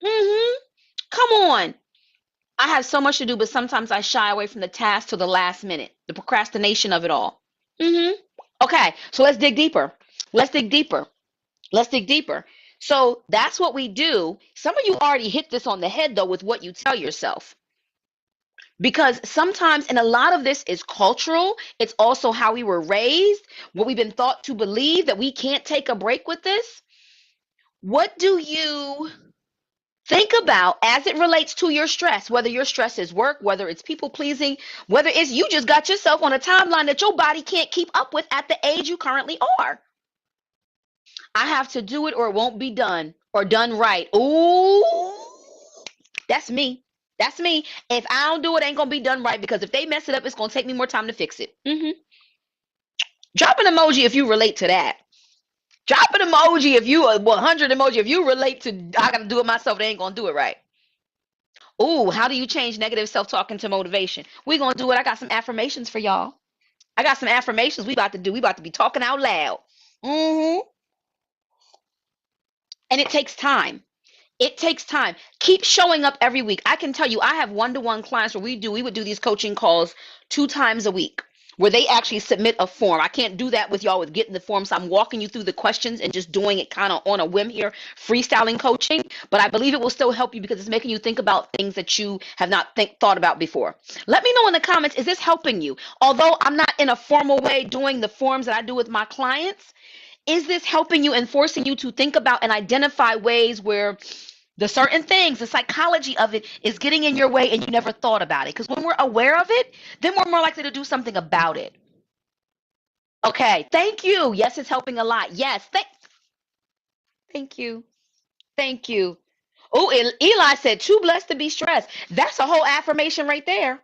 [SPEAKER 1] Mm-hmm. Come on. I have so much to do, but sometimes I shy away from the task to the last minute. The procrastination of it all. Mm-hmm. Okay, so let's dig deeper. Let's dig deeper. Let's dig deeper. So that's what we do. Some of you already hit this on the head, though, with what you tell yourself. Because sometimes, and a lot of this is cultural, it's also how we were raised, what we've been thought to believe that we can't take a break with this. What do you think about as it relates to your stress, whether your stress is work, whether it's people pleasing, whether it's you just got yourself on a timeline that your body can't keep up with at the age you currently are? I have to do it or it won't be done or done right. Ooh, that's me. That's me. If I don't do it, it ain't gonna be done right because if they mess it up, it's gonna take me more time to fix it. Drop an emoji if you relate to that. Drop an emoji if you 100 emoji if you relate to I gotta do it myself. They ain't gonna do it right. Ooh, how do you change negative self-talk into motivation? We gonna do it. I got some affirmations for y'all. I got some affirmations we about to do. We about to be talking out loud. And it takes time. It takes time. Keep showing up every week. I can tell you, I have one-to-one clients where we would do these coaching calls 2 times a week where they actually submit a form. I can't do that with y'all with getting the form. So I'm walking you through the questions and just doing it kind of on a whim here, freestyling coaching. But I believe it will still help you because it's making you think about things that you have not thought about before. Let me know in the comments, is this helping you? Although I'm not in a formal way doing the forms that I do with my clients, is this helping you and forcing you to think about and identify ways where the certain things, the psychology of it is getting in your way and you never thought about it? Because when we're aware of it, then we're more likely to do something about it. Okay, thank you. Yes, it's helping a lot. Yes, thank you. Thank you. Oh, Eli said, too blessed to be stressed. That's a whole affirmation right there.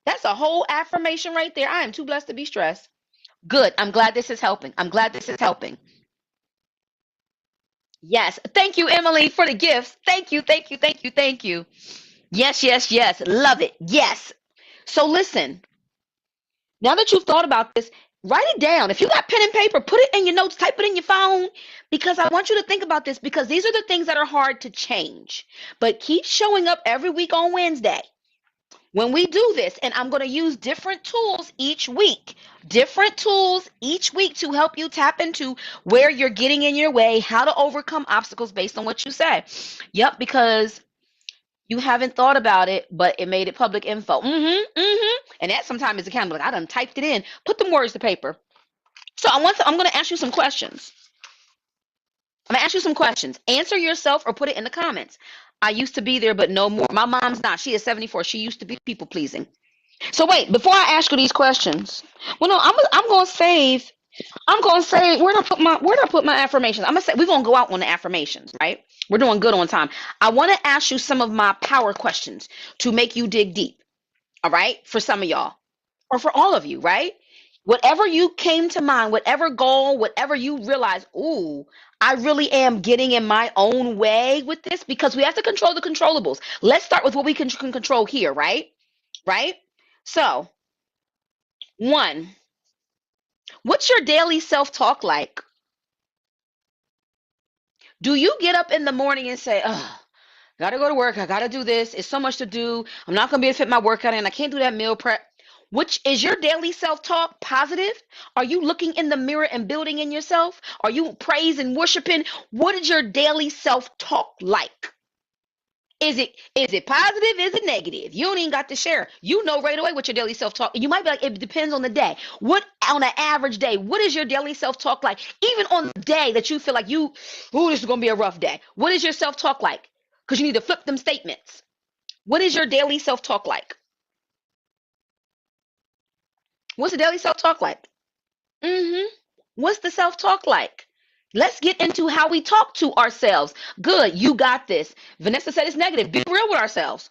[SPEAKER 1] That's a whole affirmation right there. I am too blessed to be stressed. Good. I'm glad this is helping. I'm glad this is helping. Yes. Thank you, Emily, for the gifts. Thank you. Thank you. Thank you. Thank you. Yes, yes, yes. Love it. Yes. So listen, now that you've thought about this, write it down. If you got pen and paper, put it in your notes, type it in your phone, because I want you to think about this because these are the things that are hard to change. But keep showing up every week on Wednesday when we do this, and I'm going to use different tools each week to help you tap into where you're getting in your way, how to overcome obstacles based on what you say. Yep, because you haven't thought about it, but it made it public info. And that sometimes is accountable. Like, I done typed it in. Put them words to paper. So I'm going to ask you some questions. Answer yourself or put it in the comments. I used to be there, but no more. My mom's not. She is 74. She used to be people pleasing. So wait, before I ask you these questions, well, no, I'm going to save. I'm going to say, where did I put my affirmations? I'm going to say, we're going to go out on the affirmations, right? We're doing good on time. I want to ask you some of my power questions to make you dig deep. All right. For some of y'all or for all of you, right? Whatever you came to mind, whatever goal, whatever you realize, ooh, I really am getting in my own way with this, because we have to control the controllables. Let's start with what we can control here, right? Right? So, one, what's your daily self talk like? Do you get up in the morning and say, oh, gotta go to work, I gotta do this, it's so much to do, I'm not gonna be able to fit my workout in, I can't do that meal prep? Which is your daily self talk positive? Are you looking in the mirror and building in yourself? Are you praise and worshiping? What is your daily self talk like? Is it positive? Is it negative? You don't even got to share. You know right away what your daily self talk. You might be like, it depends on the day. What on an average day? What is your daily self talk like? Even on the day that you feel like this is gonna be a rough day. What is your self talk like? Because you need to flip them statements. What is your daily self talk like? What's the daily self talk like? Mm-hmm. What's the self talk like? Let's get into how we talk to ourselves. Good, you got this. Vanessa said it's negative. Be real with ourselves,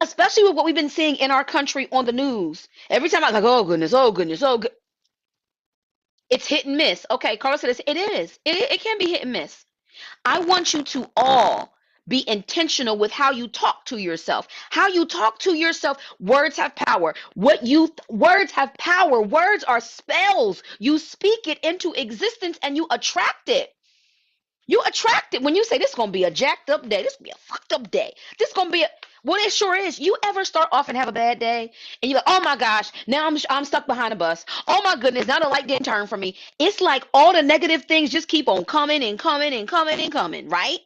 [SPEAKER 1] especially with what we've been seeing in our country on the news. Every time I'm like, oh goodness, oh goodness, oh good. It's hit and miss. Okay, Carla said it is. It can be hit and miss. I want you to all be intentional with how you talk to yourself. How you talk to yourself. Words have power. Words have power. Words are spells. You speak it into existence and you attract it. You attract it when you say this is gonna be a jacked up day. This gonna be a fucked up day. This gonna be a well, it sure is. You ever start off and have a bad day, and you're like, oh my gosh, now I'm stuck behind a bus. Oh my goodness, now the light didn't turn for me. It's like all the negative things just keep on coming and coming and coming and coming, right?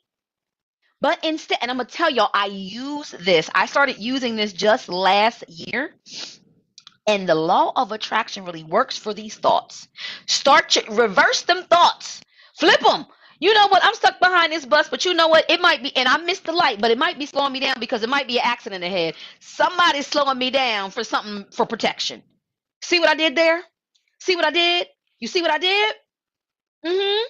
[SPEAKER 1] But instead, and I'm gonna tell y'all, I use this. I started using this just last year. And the law of attraction really works for these thoughts. Reverse them thoughts. Flip them. You know what? I'm stuck behind this bus, but you know what? It might be, and I missed the light, but it might be slowing me down because it might be an accident ahead. Somebody's slowing me down for something for protection. See what I did there? See what I did? You see what I did? Mm-hmm.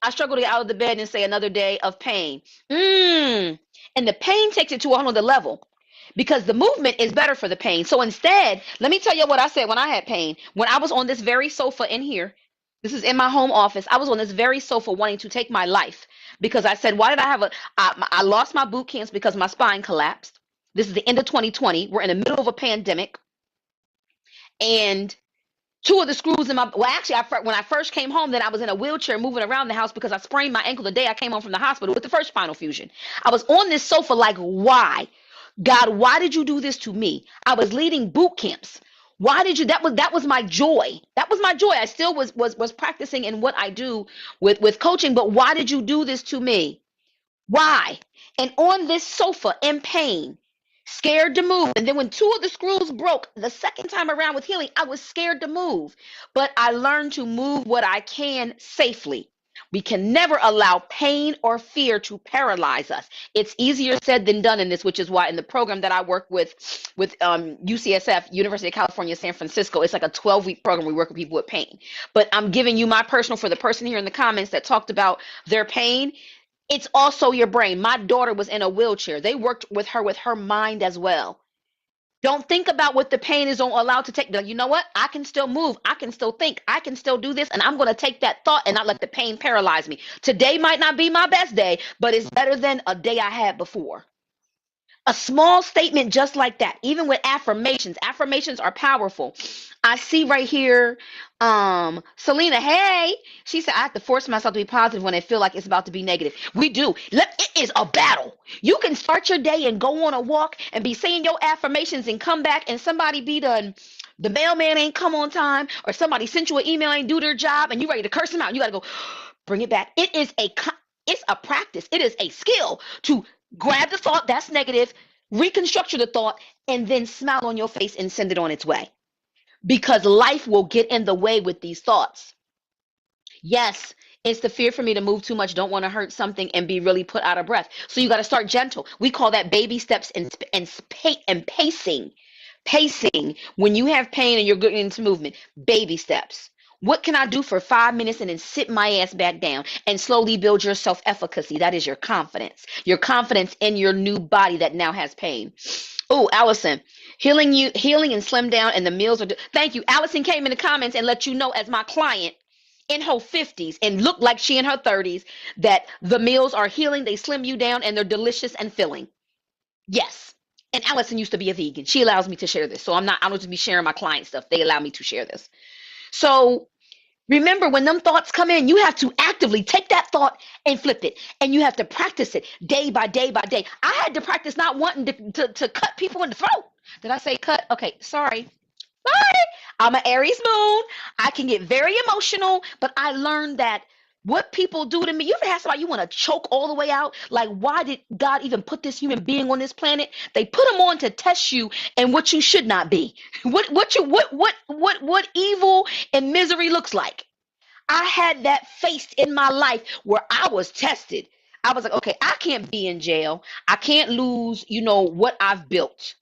[SPEAKER 1] I struggle to get out of the bed and say another day of pain. And the pain takes it to a whole other level because the movement is better for the pain. So instead, let me tell you what I said when I had pain. When I was on this very sofa in here, this is in my home office. I was on this very sofa wanting to take my life because I said, why did I have I lost my boot camps because my spine collapsed. This is the end of 2020. We're in the middle of a pandemic. And two of the screws in my well actually when I first came home, then I was in a wheelchair moving around the house because I sprained my ankle the day I came home from the hospital with the first spinal fusion. I was on this sofa like, why, God, why did you do this to me? I was leading boot camps. Why did you? That was my joy. That was my joy. I still was practicing in what I do with coaching, but why did you do this to me? Why? And on this sofa in pain, scared to move. And then when two of the screws broke the second time around with healing, I was scared to move. But I learned to move what I can safely. We can never allow pain or fear to paralyze us. It's easier said than done in this, which is why in the program that I work with UCSF, University of California, San Francisco, it's like a 12-week program. We work with people with pain. But I'm giving you my personal for the person here in the comments that talked about their pain. It's also your brain. My daughter was in a wheelchair. They worked with her mind as well. Don't think about what the pain is allowed to take. You know what? I can still move. I can still think. I can still do this. And I'm going to take that thought and not let the pain paralyze me. Today might not be my best day, but it's better than a day I had before. A small statement just like that, even with affirmations are powerful. I see right here, Selena, hey, she said, I have to force myself to be positive when I feel like it's about to be negative. We do. It is a battle. You can start your day and go on a walk and be saying your affirmations and come back and somebody be done. The mailman ain't come on time, or somebody sent you an email, ain't do their job, and you ready to curse them out. You got to go bring it back. It's a practice. It is a skill to grab the thought that's negative, reconstruct the thought, and then smile on your face and send it on its way. Because life will get in the way with these thoughts. Yes, it's the fear for me to move too much, don't want to hurt something, and be really put out of breath. So you got to start gentle. We call that baby steps and pacing. Pacing. When you have pain and you're getting into movement, baby steps. What can I do for 5 minutes and then sit my ass back down and slowly build your self-efficacy? That is your confidence in your new body that now has pain. Oh, Allison, Healing and slim down, and the meals are. Thank you. Allison came in the comments and let you know, as my client in her 50s and looked like she in her 30s, that the meals are healing. They slim you down and they're delicious and filling. Yes. And Allison used to be a vegan. She allows me to share this. So I don't just be sharing my client stuff. They allow me to share this. So remember, when them thoughts come in, you have to actively take that thought and flip it. And you have to practice it day by day by day. I had to practice not wanting to cut people in the throat. Did I say cut? Okay, sorry. Sorry. I'm an Aries moon. I can get very emotional, but I learned that what people do to me, you ever have somebody you want to choke all the way out? Like, why did God even put this human being on this planet? They put him on to test you and what you should not be. What evil and misery looks like. I had that faced in my life where I was tested. I was like, okay, I can't be in jail. I can't lose, what I've built.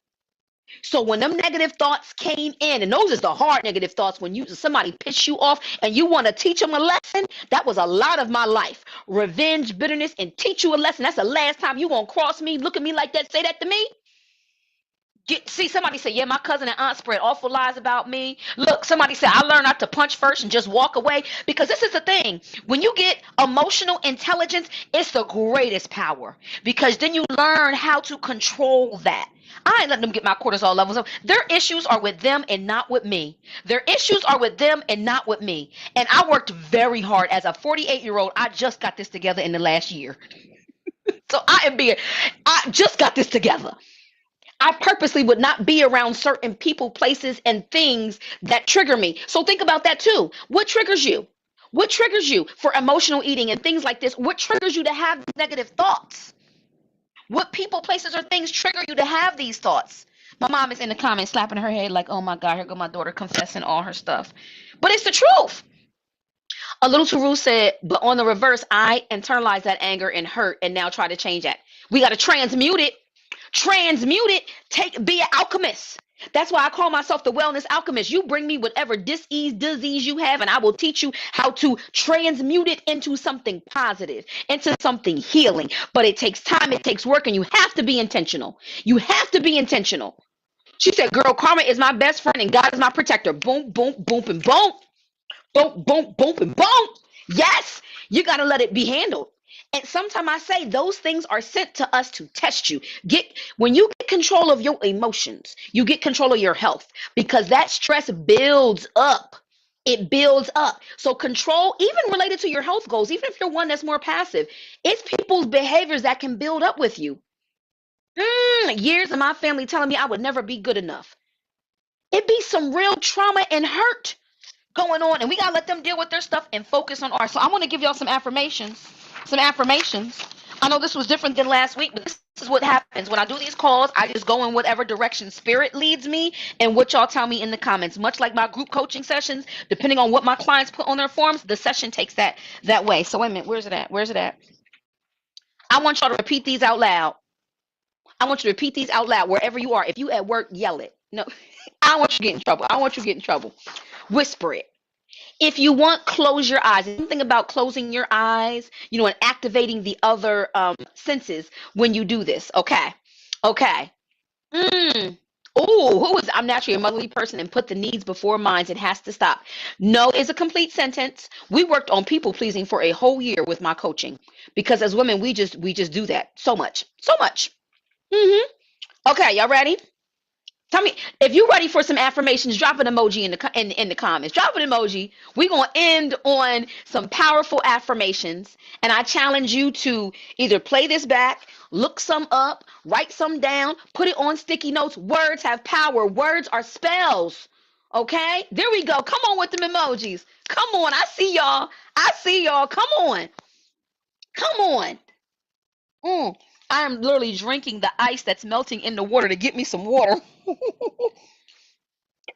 [SPEAKER 1] So when them negative thoughts came in, and those is the hard negative thoughts, when somebody piss you off and you want to teach them a lesson, that was a lot of my life. Revenge, bitterness, and teach you a lesson. That's the last time you gonna cross me, look at me like that, say that to me. See, somebody say, yeah, my cousin and aunt spread awful lies about me. Look, somebody said, I learned not to punch first and just walk away. Because this is the thing. When you get emotional intelligence, it's the greatest power. Because then you learn how to control that. I ain't letting them get my cortisol levels up. Their issues are with them and not with me. Their issues are with them and not with me. And I worked very hard as a 48-year-old. I just got this together in the last year. So I just got this together. I purposely would not be around certain people, places, and things that trigger me. So think about that too. What triggers you? What triggers you for emotional eating and things like this? What triggers you to have negative thoughts? What people, places, or things trigger you to have these thoughts? My mom is in the comments slapping her head like, oh my God, here go my daughter confessing all her stuff. But it's the truth. A little Taru said, but on the reverse, I internalize that anger and hurt and now try to change that. We got to transmute it. Be an alchemist. That's why I call myself the wellness alchemist. You bring me whatever disease you have, and I will teach you how to transmute it into something positive, into something healing. But it takes time, it takes work, and you have to be intentional. You have to be intentional. She said, girl, karma is my best friend and God is my protector. Boom, boom, boom, and boom. Boom, boom, boom, and boom. Yes, you got to let it be handled. And sometimes I say those things are sent to us to test you. When you get control of your emotions, you get control of your health, because that stress builds up. It builds up. So control, even related to your health goals, even if you're one that's more passive, it's people's behaviors that can build up with you. Years of my family telling me I would never be good enough. It be some real trauma and hurt going on, and we gotta let them deal with their stuff and focus on ours. So I want to give y'all some affirmations. I know this was different than last week, but this is what happens when I do these calls. I just go in whatever direction spirit leads me and what y'all tell me in the comments. Much like my group coaching sessions, depending on what my clients put on their forms, the session takes that way. So wait a minute, where's it at? I want y'all to repeat these out loud. Wherever you are. If you at work, yell it. No, I don't want you to get in trouble. Whisper it. If you want, close your eyes. Something about closing your eyes, and activating the other senses when you do this. Okay. I'm naturally a motherly person and put the needs before mine. It has to stop. No is a complete sentence. We worked on people pleasing for a whole year with my coaching, because as women, we just do that so much. Okay, y'all ready? Tell me if you're ready for some affirmations. Drop an emoji in the comments. Drop an emoji. We're gonna end on some powerful affirmations, and I challenge you to either play this back, look some up, write some down, put it on sticky notes. Words have power. Words are spells. Okay, there we go. Come on with them emojis. Come on, I see y'all. Come on. I am literally drinking the ice that's melting in the water to get me some water.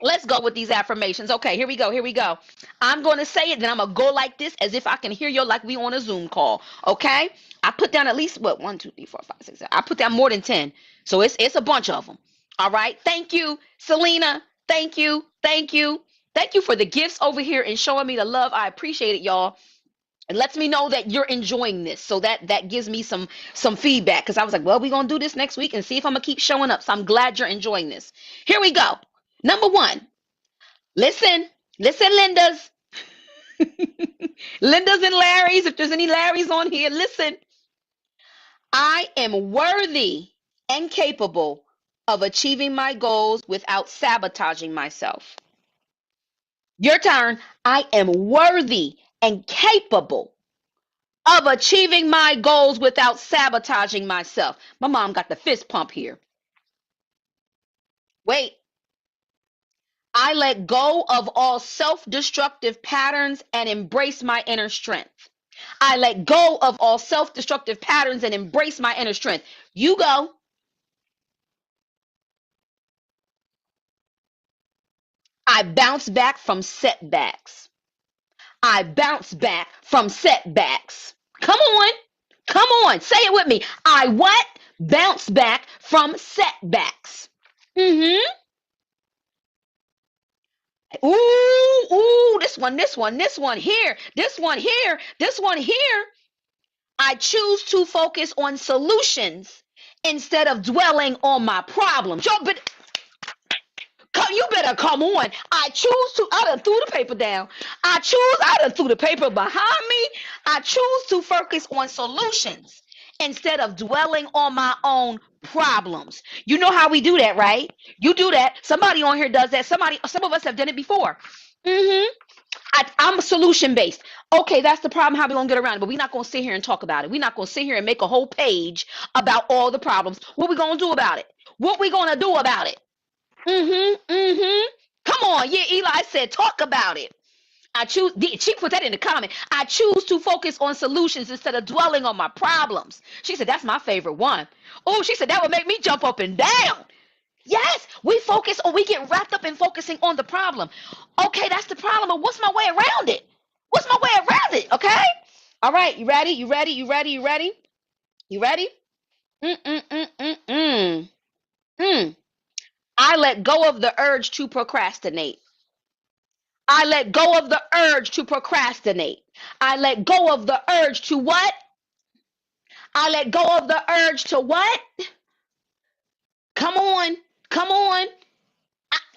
[SPEAKER 1] Let's go with these affirmations. Okay, here we go. I'm going to say it, then I'm going to go like this as if I can hear you like we on a Zoom call. Okay? I put down at least, 1, 2, 3, 4, 5, 6, 7. I put down more than 10. So it's a bunch of them. All right? Thank you, Selena. Thank you for the gifts over here and showing me the love. I appreciate it, y'all. It lets me know that you're enjoying this. So that gives me some feedback, because I was like, well, we're gonna do this next week and see if I'm gonna keep showing up. So I'm glad you're enjoying this. Here we go. Number one, listen, listen, Lindas. Lindas and Larrys, if there's any Larrys on here, listen. I am worthy and capable of achieving my goals without sabotaging myself. Your turn. I am worthy and capable of achieving my goals without sabotaging myself. My mom got the fist pump here. Wait. I let go of all self-destructive patterns and embrace my inner strength. I let go of all self-destructive patterns and embrace my inner strength. You go. I bounce back from setbacks. I bounce back from setbacks. Come on. Come on. Say it with me. I what? Bounce back from setbacks. Mm-hmm. Ooh, ooh, this one here, this one here. I choose to focus on solutions instead of dwelling on my problems. You better come on. I done threw the paper down. I done threw the paper behind me. I choose to focus on solutions instead of dwelling on my own problems. You know how we do that, right? You do that. Somebody on here does that. Some of us have done it before. Mm-hmm. I'm solution based. Okay, that's the problem. How we gonna get around it? But we're not gonna sit here and talk about it. We're not gonna sit here and make a whole page about all the problems. What we gonna do about it? What we gonna do about it? Mm-hmm. Mm-hmm. Come on. Yeah, Eli said talk about it. I choose. She put that in the comment. I choose to focus on solutions instead of dwelling on my problems. She said that's my favorite one. Oh, she said that would make me jump up and down. Yes, we focus or we get wrapped up in focusing on the problem. Okay, that's the problem, but what's my way around it? What's my way around it? Okay. All right. You ready? You ready? You ready? You ready? You ready? Mm-mm-mm-mm-mm. Mm. I let go of the urge to procrastinate. I let go of the urge to procrastinate. I let go of the urge to what? I let go of the urge to what? Come on. Come on.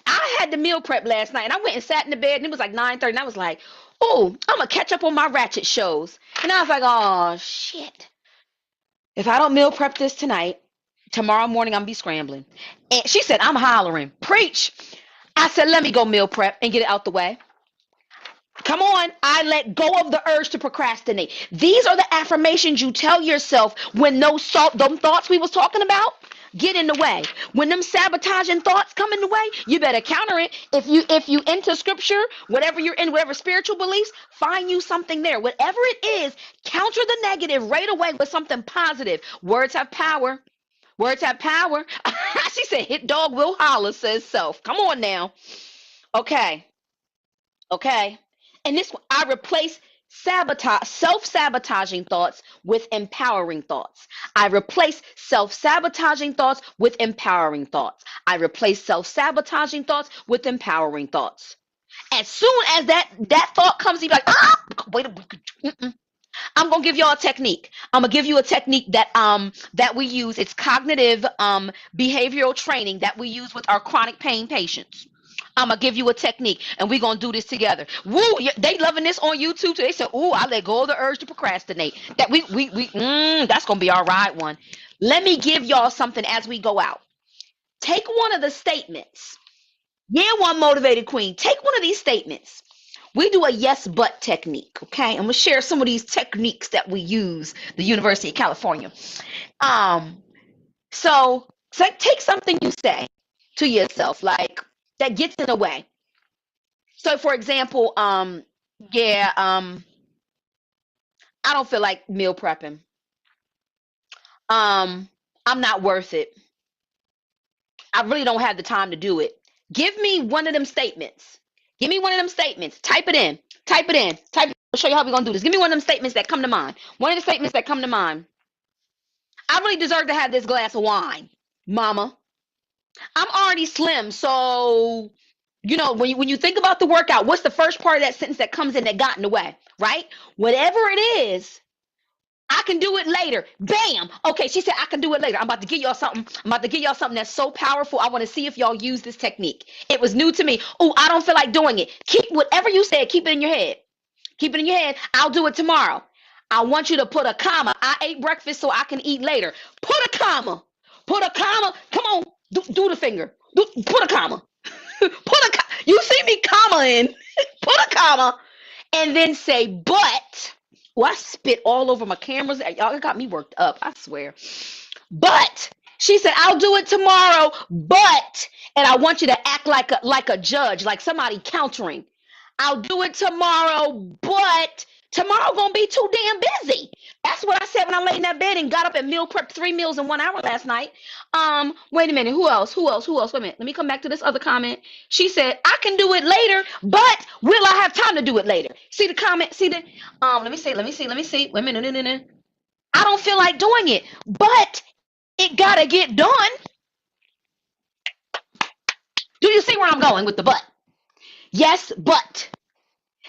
[SPEAKER 1] I had the meal prep last night and I went and sat in the bed and it was like 9:30 and I was like, oh, I'm going to catch up on my ratchet shows. And I was like, oh, shit. If I don't meal prep this tonight, tomorrow morning I'm going to be scrambling. And she said, I'm hollering. Preach. I said, let me go meal prep and get it out the way. Come on. I let go of the urge to procrastinate. These are the affirmations you tell yourself when them thoughts we was talking about get in the way. When them sabotaging thoughts come in the way, you better counter it. If you into scripture, whatever you're in, whatever spiritual beliefs, find you something there. Whatever it is, counter the negative right away with something positive. Words have power. Words have power. She said, hit dog will holler, says self. Come on now. Okay. Okay. And this one, I replace self-sabotaging thoughts with empowering thoughts. I replace self-sabotaging thoughts with empowering thoughts. I replace self-sabotaging thoughts with empowering thoughts. As soon as that thought comes, you're like, wait a minute. I'm gonna give y'all a technique. I'm gonna give you a technique that we use. It's cognitive behavioral training that we use with our chronic pain patients. I'm gonna give you a technique, and we're gonna do this together. Woo! They loving this on YouTube too. They said, "Ooh, I let go of the urge to procrastinate." That that's gonna be our right one. Let me give y'all something as we go out. Take one of the statements. Yeah, one motivated queen. Take one of these statements. We do a yes but technique, okay? I'm gonna share some of these techniques that we use, the University of California. So take something you say to yourself, like that gets in the way. So for example, yeah, I don't feel like meal prepping. I'm not worth it. I really don't have the time to do it. Give me one of them statements. Give me one of them statements. Type it in. Type it in. Type it. I'll show you how we're gonna do this. Give me one of them statements that come to mind. One of the statements that come to mind. I really deserve to have this glass of wine, mama. I'm already slim, so When you think about the workout, what's the first part of that sentence that comes in that got in the way, right? Whatever it is, I can do it later. Bam. Okay, she said I can do it later. I'm about to give y'all something. I'm about to give y'all something that's so powerful. I want to see if y'all use this technique. It was new to me. Oh, I don't feel like doing it. Keep whatever you said, keep it in your head. Keep it in your head. I'll do it tomorrow. I want you to put a comma. I ate breakfast so I can eat later. Put a comma. Put a comma. Come on. Do the finger. Put a comma. You see me comma in. Put a comma. And then say, but. Oh, I spit all over my cameras. Y'all got me worked up. I swear. But she said, I'll do it tomorrow. But, and I want you to act like a judge, like somebody countering. I'll do it tomorrow, but tomorrow gonna be too damn busy. That's what I said when I laid in that bed and got up and meal prepped 3 meals in 1 hour last night. Wait a minute. Who else? Wait a minute. Let me come back to this other comment. She said, I can do it later, but will I have time to do it later? See the comment? See the let me see. Wait a minute. No. I don't feel like doing it, but it gotta get done. Do you see where I'm going with the but? Yes, but.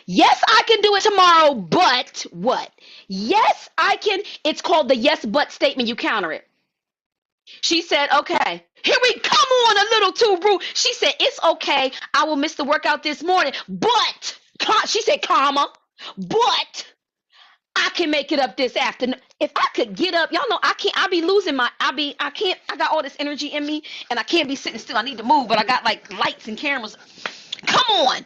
[SPEAKER 1] Yes, I can do it tomorrow, but what? Yes, I can. It's called the yes, but statement. You counter it. She said, okay, here we come on a little too rude. She said, it's okay. I will miss the workout this morning, but, she said, comma, but I can make it up this afternoon. If I could get up, y'all know I can't, I can't, I got all this energy in me and I can't be sitting still. I need to move, but I got like lights and cameras. Come on.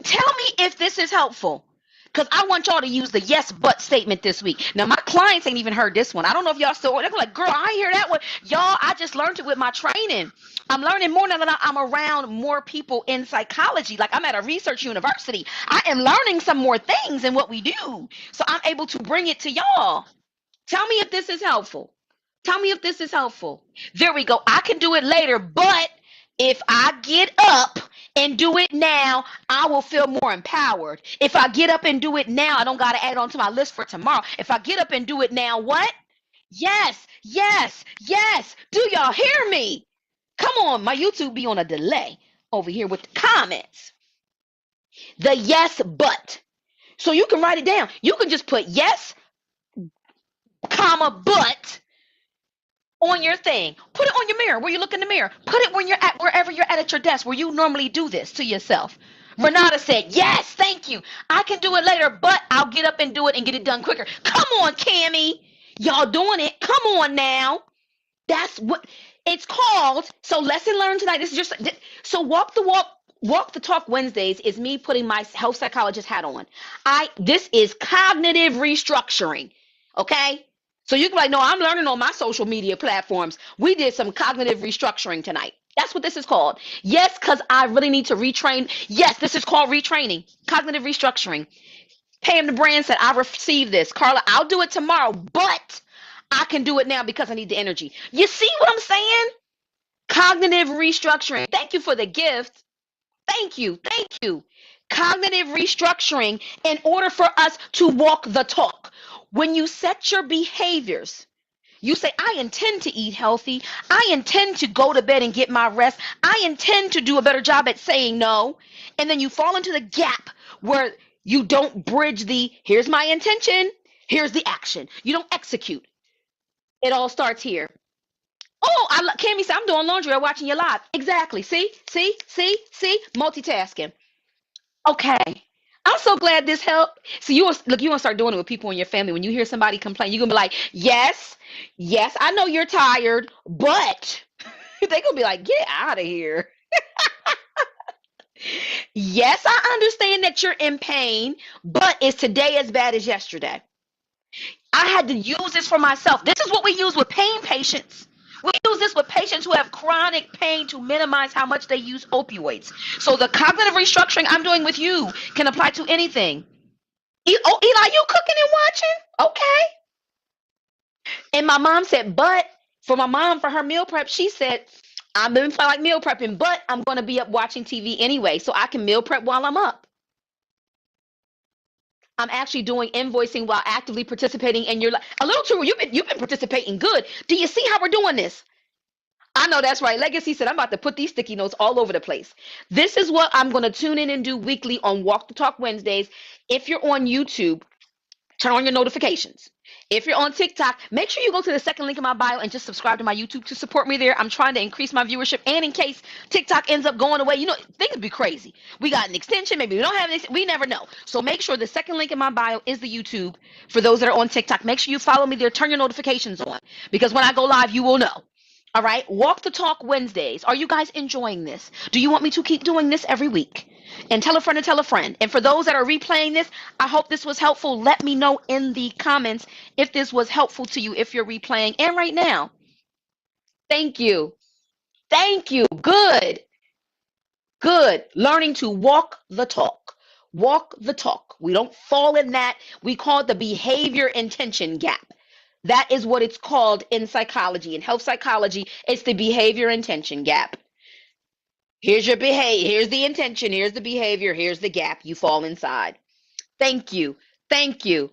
[SPEAKER 1] Tell me if this is helpful. Because I want y'all to use the yes, but statement this week. Now, my clients ain't even heard this one. I don't know if y'all still, they're like, girl, I hear that one. Y'all, I just learned it with my training. I'm learning more now that I'm around more people in psychology. Like I'm at a research university. I am learning some more things in what we do. So I'm able to bring it to y'all. Tell me if this is helpful. Tell me if this is helpful. There we go. I can do it later, but if I get up and do it now, I will feel more empowered. If I get up and do it now, I don't got to add on to my list for tomorrow. If I get up and do it now, what? Yes. Do y'all hear me? Come on, my YouTube be on a delay over here with the comments. The yes, but. So you can write it down. You can just put yes, comma, but on your thing. Put it on your mirror where you look in the mirror. Put it when you're at wherever you're at your desk where you normally do this to yourself. Renata said, yes, thank you. I can do it later, but I'll get up and do it and get it done quicker. Come on, Cammie. Y'all doing it. Come on now. That's what it's called. So lesson learned tonight. This is just so walk the talk Wednesdays is me putting my health psychologist hat on. This is cognitive restructuring. Okay? So you can be like, no, I'm learning on my social media platforms. We did some cognitive restructuring tonight. That's what this is called. Yes, because I really need to retrain. Yes, this is called retraining, cognitive restructuring. Pam the brand said, I received this. Carla, I'll do it tomorrow, but I can do it now because I need the energy. You see what I'm saying? Cognitive restructuring. Thank you for the gift. Thank you. Cognitive restructuring in order for us to walk the talk. When you set your behaviors, you say, I intend to eat healthy. I intend to go to bed and get my rest. I intend to do a better job at saying no. And then you fall into the gap where you don't bridge here's my intention, here's the action. You don't execute. It all starts here. Oh, Cammie said, I'm doing laundry. I'm watching you live. Exactly. See? Multitasking. Okay. I'm so glad this helped. So you want to start doing it with people in your family. When you hear somebody complain, you're going to be like, yes, I know you're tired, but they're going to be like, get out of here. Yes, I understand that you're in pain, but is today as bad as yesterday? I had to use this for myself. This is what we use with pain patients. We use this with patients who have chronic pain to minimize how much they use opioids. So the cognitive restructuring I'm doing with you can apply to anything. Eli, you cooking and watching? Okay. And my mom said, but for my mom, for her meal prep, she said, I'm doing like meal prepping, but I'm going to be up watching TV anyway, so I can meal prep while I'm up. I'm actually doing invoicing while actively participating in your life. A little too, you've been participating good. Do you see how we're doing this? I know that's right. Legacy said, I'm about to put these sticky notes all over the place. This is what I'm going to tune in and do weekly on Walk the Talk Wednesdays. If you're on YouTube, turn on your notifications. If you're on TikTok, make sure you go to the second link in my bio and just subscribe to my YouTube to support me there. I'm trying to increase my viewership. And in case TikTok ends up going away, things be crazy. We got an extension. Maybe we don't have an we never know. So make sure the second link in my bio is the YouTube. For those that are on TikTok, make sure you follow me there. Turn your notifications on because when I go live, you will know. All right. Walk the Talk Wednesdays. Are you guys enjoying this? Do you want me to keep doing this every week? And tell a friend to tell a friend. And for those that are replaying this, I hope this was helpful. Let me know in the comments if this was helpful to you if you're replaying. And right now, thank you. Thank you. Good. Good. Learning to walk the talk. Walk the talk. We don't fall in that. We call it the behavior intention gap. That is what it's called in psychology. In health psychology, it's the behavior intention gap. Here's your behavior. Here's the intention. Here's the behavior. Here's the gap. You fall inside. Thank you. Thank you.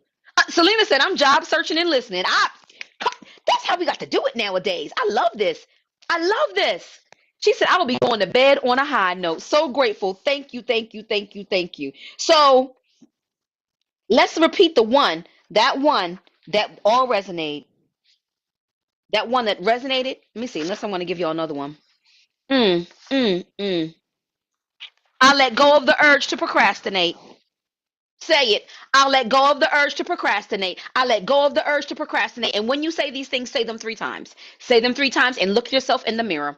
[SPEAKER 1] Selena said, I'm job searching and listening. That's how we got to do it nowadays. I love this. I love this. She said, I will be going to bed on a high note. So grateful. Thank you. Thank you. Thank you. Thank you. So let's repeat that one that all resonate. That one that resonated. Let me see. Unless I want to give you another one. Mm, mm, mm. I let go of the urge to procrastinate. Say it. I'll let go of the urge to procrastinate. I let go of the urge to procrastinate. And when you say these things, say them 3 times. Say them 3 times and look yourself in the mirror.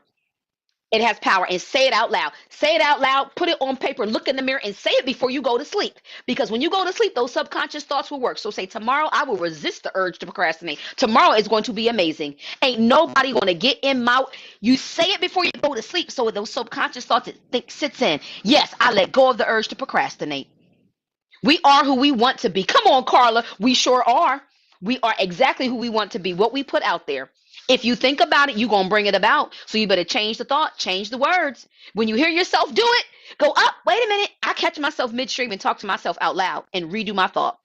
[SPEAKER 1] It has power. And say it out loud. Say it out loud. Put it on paper. Look in the mirror and say it before you go to sleep. Because when you go to sleep, those subconscious thoughts will work. So say, tomorrow I will resist the urge to procrastinate. Tomorrow is going to be amazing. Ain't nobody going to get in my... You say it before you go to sleep so those subconscious thoughts it sits in. Yes, I let go of the urge to procrastinate. We are who we want to be. Come on, Carla. We sure are. We are exactly who we want to be, what we put out there. If you think about it, you're going to bring it about. So you better change the thought, change the words. When you hear yourself do it, go up. Wait a minute. I catch myself midstream and talk to myself out loud and redo my thought.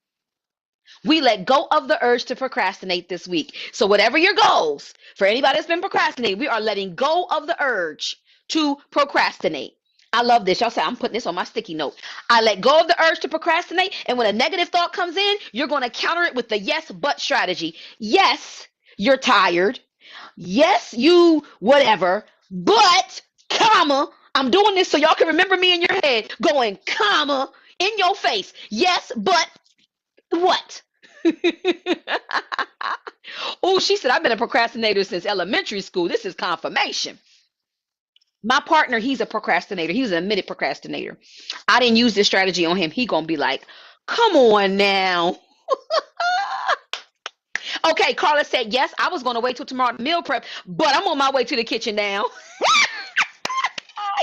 [SPEAKER 1] We let go of the urge to procrastinate this week. So whatever your goals, for anybody that's been procrastinating, we are letting go of the urge to procrastinate. I love this. Y'all say, I'm putting this on my sticky note. I let go of the urge to procrastinate. And when a negative thought comes in, you're going to counter it with the yes, but strategy. Yes, you're tired. Yes, you whatever. But, comma, I'm doing this so y'all can remember me in your head going, comma, in your face. Yes, but what? Oh, she said, I've been a procrastinator since elementary school. This is confirmation. My partner, he's a procrastinator. He's an admitted procrastinator. I didn't use this strategy on him. He gonna be like, come on now. Okay, Carla said, yes, I was gonna wait till tomorrow to meal prep, but I'm on my way to the kitchen now.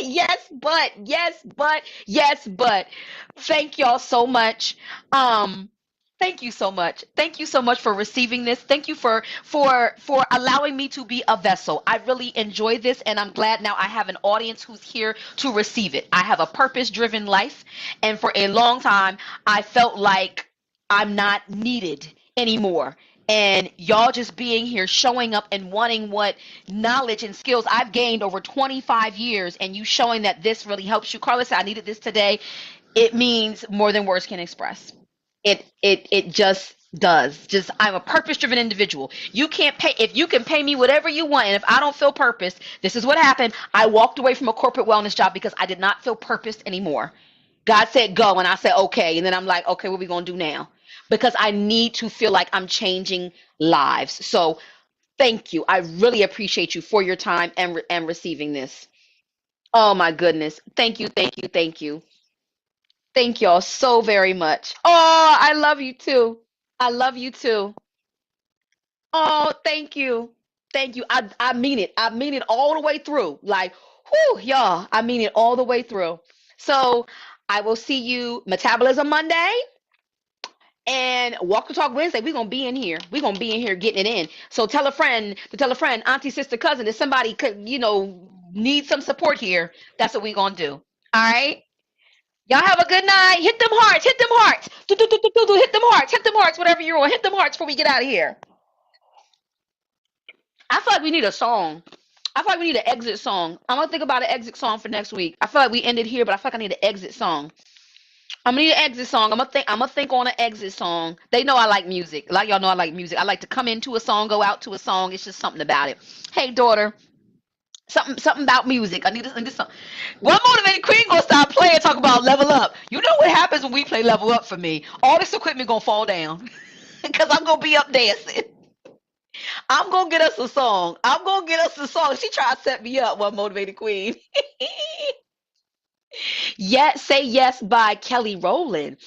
[SPEAKER 1] Yes, but, yes, but, yes, but. Thank y'all so much. Thank you so much. Thank you so much for receiving this. Thank you for allowing me to be a vessel. I really enjoy this, and I'm glad now I have an audience who's here to receive it. I have a purpose-driven life, and for a long time, I felt like I'm not needed anymore. And y'all just being here, showing up and wanting what knowledge and skills I've gained over 25 years, and you showing that this really helps you. Carlos, I needed this today. It means more than words can express. It just does. Just, I'm a purpose-driven individual. You can't pay, if you can pay me whatever you want, and if I don't feel purpose, this is what happened. I walked away from a corporate wellness job because I did not feel purposed anymore. God said go, and I said okay, and then I'm like, okay, what are we gonna do now? Because I need to feel like I'm changing lives. So thank you. I really appreciate you for your time and receiving this. Oh my goodness. Thank you, thank you, thank you. Thank y'all so very much. Oh, I love you too. I love you too. Oh, thank you. Thank you. I mean it. I mean it all the way through. Like, whoo, y'all. I mean it all the way through. So I will see you Metabolism Monday and Walk the Talk Wednesday. We're gonna be in here. We're gonna be in here getting it in. So tell a friend, auntie, sister, cousin, if somebody could, need some support here, that's what we're gonna do. All right. Y'all have a good night. Hit them hearts. Hit them hearts. Do, do, do, do, do, do. Hit them hearts. Hit them hearts. Whatever you're on. Hit them hearts before we get out of here. I feel like we need a song. I feel like we need an exit song. I'm gonna think about an exit song for next week. I feel like we ended here, but I feel like I need an exit song. I'm gonna need an exit song. I'm gonna think on an exit song. They know I like music. A lot of y'all know I like music. I like to come into a song, go out to a song. It's just something about it. Hey daughter, something about music. I need this song. One motivated queen gonna stop playing, talk about level up. You know what happens when we play level up for me? All this equipment gonna fall down. Because I'm gonna be up dancing. I'm gonna get us a song. I'm gonna get us a song. She tried to set me up, one motivated queen. Yet Say Yes by Kelly Rowland.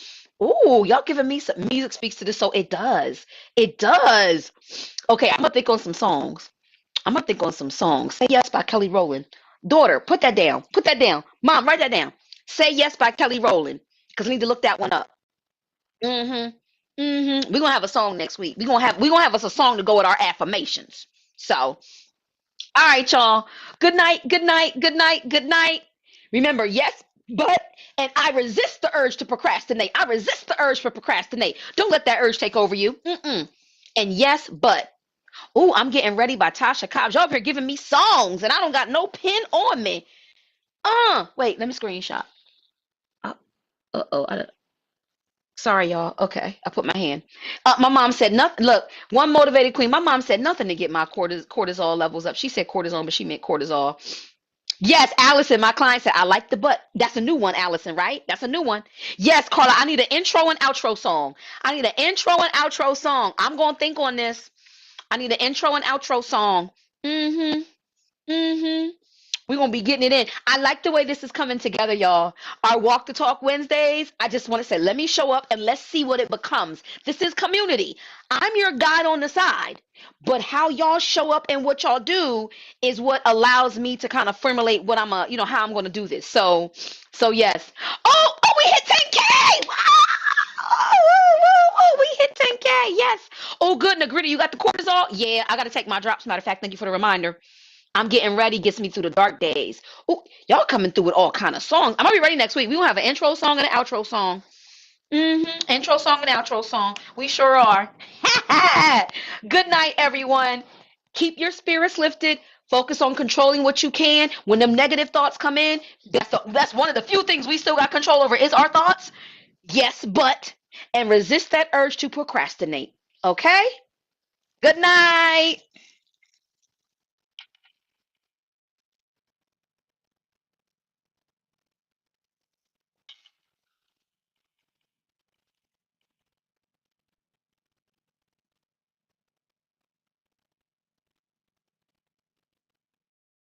[SPEAKER 1] Ooh, y'all giving me some music speaks to the soul. It does. It does. Okay, I'm gonna think on some songs. I'm gonna think on some songs. Say Yes by Kelly Rowland. Daughter, put that down. Put that down. Mom, write that down. Say Yes by Kelly Rowland. Because I need to look that one up. Mm-hmm. Mm-hmm. We're gonna have a song next week. We're gonna have us a song to go with our affirmations. So, all right, y'all. Good night, good night, good night, good night. Remember, yes, but and I resist the urge to procrastinate. I resist the urge to procrastinate. Don't let that urge take over you. Mm-mm. And yes, but. Ooh, I'm getting ready by Tasha Cobbs. Y'all up here giving me songs, and I don't got no pen on me. Wait, let me screenshot. Uh oh. Sorry, y'all. Okay, I put my hand. My mom said nothing. Look, one motivated queen. My mom said nothing to get my cortisol levels up. She said cortisone, but she meant cortisol. Yes, Allison, my client said, I like the butt. That's a new one, Allison, right? That's a new one. Yes, Carla, I need an intro and outro song. I need an intro and outro song. I'm going to think on this. I need an intro and outro song. Mm-hmm. Mm-hmm. We're gonna be getting it in. I like the way this is coming together, y'all. Our Walk the Talk Wednesdays. I just want to say, let me show up and let's see what it becomes. This is community. I'm your guide on the side, but how y'all show up and what y'all do is what allows me to kind of formulate what how I'm gonna do this. So yes. Oh, we hit 10K! We hit 10K. Yes. Oh, good. Nagrita, you got the cortisol? Yeah, I gotta take my drops. Matter of fact, thank you for the reminder. I'm getting ready, gets me through the dark days. Oh, y'all coming through with all kind of songs. I'm gonna be ready next week. We gonna have an intro song and an outro song. Intro song and outro song. We sure are. Good night, everyone. Keep your spirits lifted. Focus on controlling what you can. When them negative thoughts come in, that's one of the few things we still got control over is our thoughts. Yes, but and resist that urge to procrastinate. Okay? Good night.